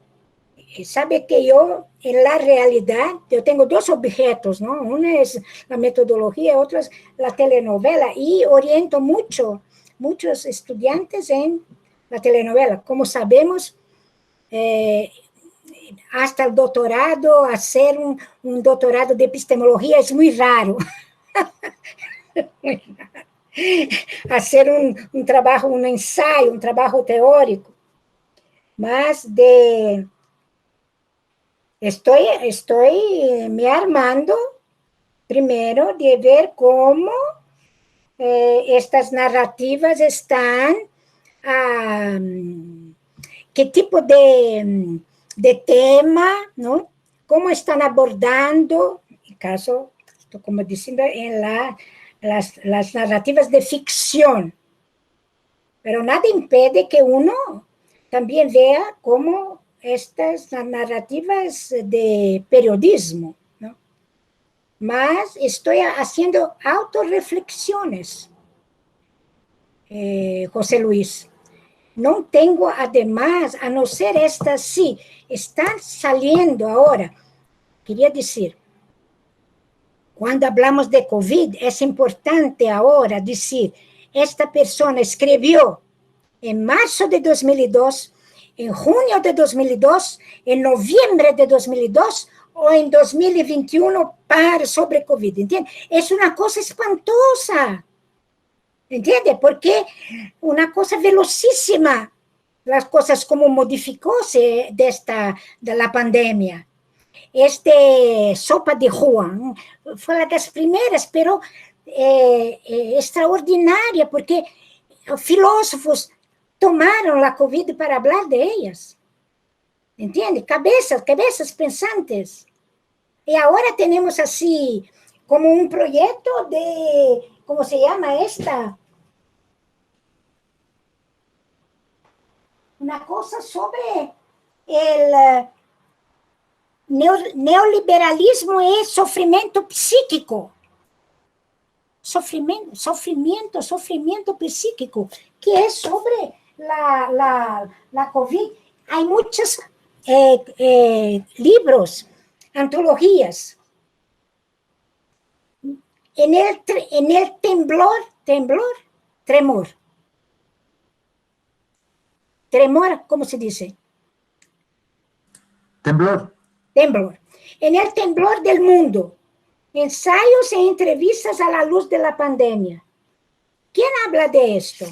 Speaker 2: sabe que yo, en la realidad, yo tengo dos objetos, ¿no? Una es la metodología, otra es la telenovela, y oriento muchos estudiantes en la telenovela. Como sabemos, hasta el doctorado, hacer un doctorado de epistemología es muy raro. Hacer un trabajo, un ensayo, un trabajo teórico, más de... Estoy me armando primero de ver cómo estas narrativas están, qué tipo de tema, ¿no? Cómo están abordando, en caso, como diciendo, en las narrativas de ficción. Pero nada impide que uno también vea cómo estas narrativas de periodismo, ¿no? Mas estoy haciendo autorreflexiones, José Luis. No tengo, además, a no ser estas, sí, están saliendo ahora. Quería decir, cuando hablamos de COVID, es importante ahora decir, esta persona escribió en marzo de 2002, en junio de 2002, en noviembre de 2002 o en 2021 sobre COVID, ¿entiende? Es una cosa espantosa, ¿entiende? Porque una cosa velocísima, las cosas como modificóse de la pandemia. Sopa de Juan fue una de las primeras, pero extraordinaria, porque filósofos tomaron la COVID para hablar de ellas. ¿Entiende? Cabezas pensantes. Y ahora tenemos así, como un proyecto de, ¿cómo se llama esta? Una cosa sobre el neoliberalismo y sufrimiento psíquico. Sufrimiento psíquico, que es sobre la COVID. Hay muchos libros, antologías. En el tremor, ¿cómo se dice?
Speaker 1: Temblor.
Speaker 2: En el temblor del mundo, ensayos e entrevistas a la luz de la pandemia. ¿Quién habla de esto?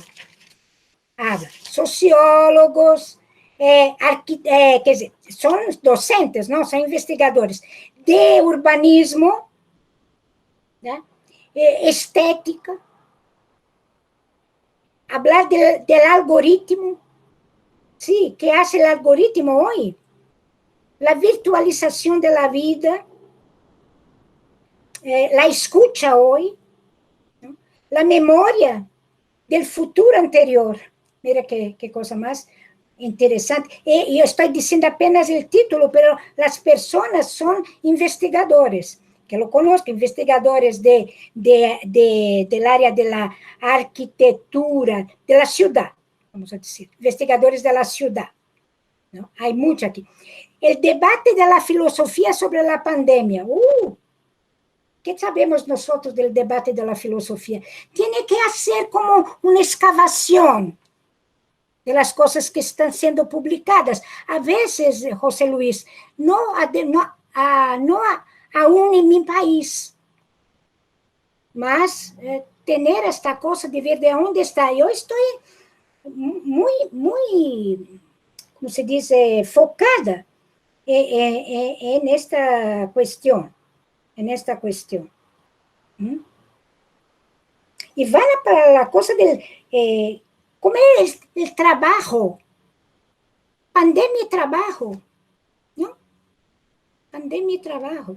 Speaker 2: Habla sociólogos, son docentes, ¿no? Son investigadores de urbanismo, ¿no? Estética, hablar del algoritmo. Sí, ¿qué hace el algoritmo hoy? La virtualización de la vida, la escucha hoy, ¿no? La memoria del futuro anterior. Mira qué cosa más interesante. Y yo estoy diciendo apenas el título, pero las personas son investigadores, que lo conozco, investigadores del área de la arquitectura, de la ciudad, vamos a decir, investigadores de la ciudad, ¿no? Hay mucho aquí. El debate de la filosofía sobre la pandemia. ¿Qué sabemos nosotros del debate de la filosofía? Tiene que hacer como una excavación de las cosas que están siendo publicadas. A veces, José Luis, no aún en mi país, mas tener esta cosa de ver de dónde está. Yo estoy muy, ¿cómo se dice?, focada en esta cuestión. Y van para la cosa del, ¿cómo es el trabajo? Pandemia y trabajo, ¿no? Pandemia y trabajo.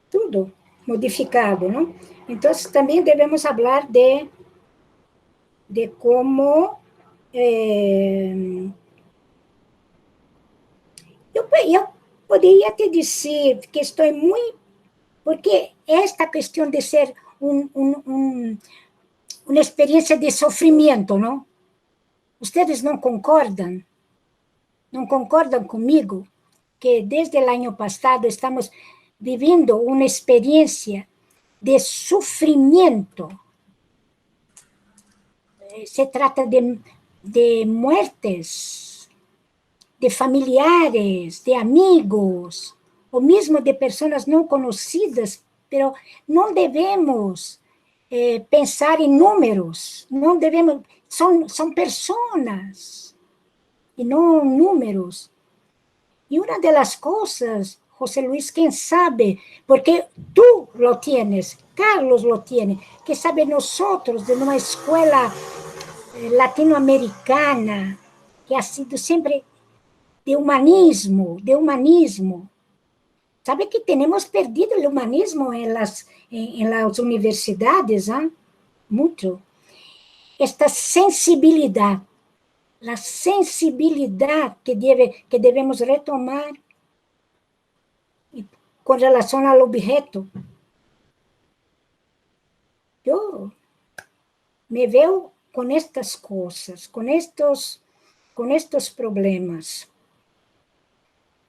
Speaker 2: Tudo modificado, ¿no? Entonces también debemos hablar de cómo Poderia te dizer que estou muito... Porque esta questão de ser uma experiência de sofrimento, não? Ustedes não concordam? Não concordam comigo? Que desde o ano passado estamos vivendo uma experiência de sofrimento. Se trata de muertes, de familiares, de amigos, ou mesmo de pessoas não conhecidas, pero não devemos pensar em números, não devemos, são pessoas, e não números. E uma das coisas, José Luis, quem sabe, porque tú lo tienes, Carlos lo tiene, que sabe nosotros de uma escola latinoamericana, que ha sido sempre de humanismo, Sabe que temos perdido o humanismo em las universidades, ¿eh? Muito. Esta sensibilidade, a sensibilidade que devemos retomar com relação ao objeto. Eu me vejo com estas coisas, com estes problemas.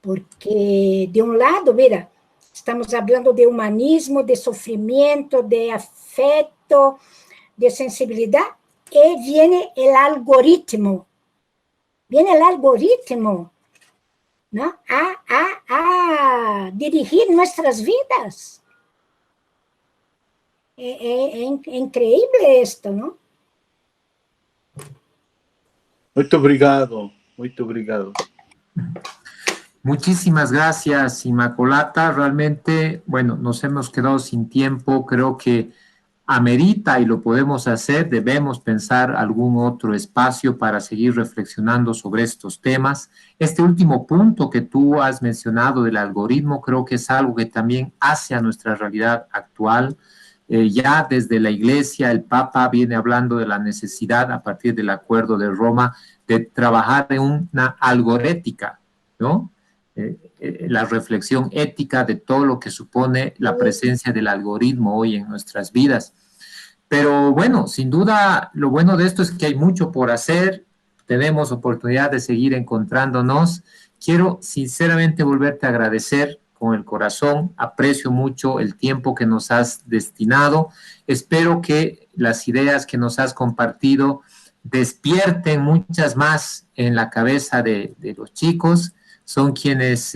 Speaker 2: Porque, de um lado, mira, estamos falando de humanismo, de sofrimento, de afeto, de sensibilidade, e viene o algoritmo. Viene o algoritmo, ¿no? a dirigir nossas vidas. É incrível isto, não?
Speaker 6: Muito obrigado, muito obrigado.
Speaker 1: Muchísimas gracias, Inmaculata. Realmente, bueno, nos hemos quedado sin tiempo. Creo que amerita y lo podemos hacer. Debemos pensar algún otro espacio para seguir reflexionando sobre estos temas. Este último punto que tú has mencionado del algoritmo, creo que es algo que también hace a nuestra realidad actual. Ya desde la Iglesia, el Papa viene hablando de la necesidad, a partir del Acuerdo de Roma, de trabajar en una algorética, ¿no? La reflexión ética de todo lo que supone la presencia del algoritmo hoy en nuestras vidas. Pero bueno, sin duda, lo bueno de esto es que hay mucho por hacer, tenemos oportunidad de seguir encontrándonos. Quiero sinceramente volverte a agradecer con el corazón, aprecio mucho el tiempo que nos has destinado, espero que las ideas que nos has compartido despierten muchas más en la cabeza de los chicos. Son quienes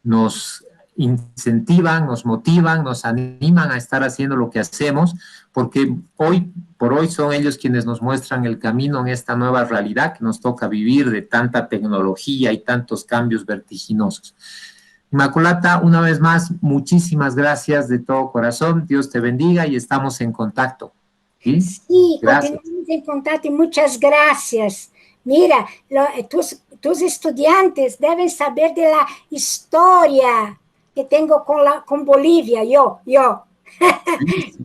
Speaker 1: nos incentivan, nos motivan, nos animan a estar haciendo lo que hacemos, porque hoy por hoy son ellos quienes nos muestran el camino en esta nueva realidad que nos toca vivir de tanta tecnología y tantos cambios vertiginosos. Inmaculata, una vez más, muchísimas gracias de todo corazón, Dios te bendiga y estamos en contacto. ¿Sí?
Speaker 2: Sí, continuamos en contacto y muchas gracias. Mira, tus estudiantes deben saber de la historia que tengo con Bolivia, yo,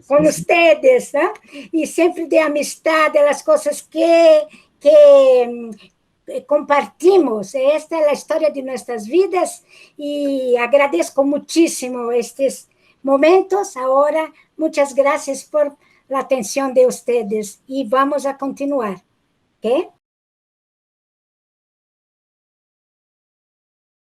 Speaker 2: con ustedes, ¿no? Y siempre de amistad, de las cosas que compartimos. Esta es la historia de nuestras vidas y agradezco muchísimo estos momentos. Ahora, muchas gracias por la atención de ustedes y vamos a continuar, ¿ok?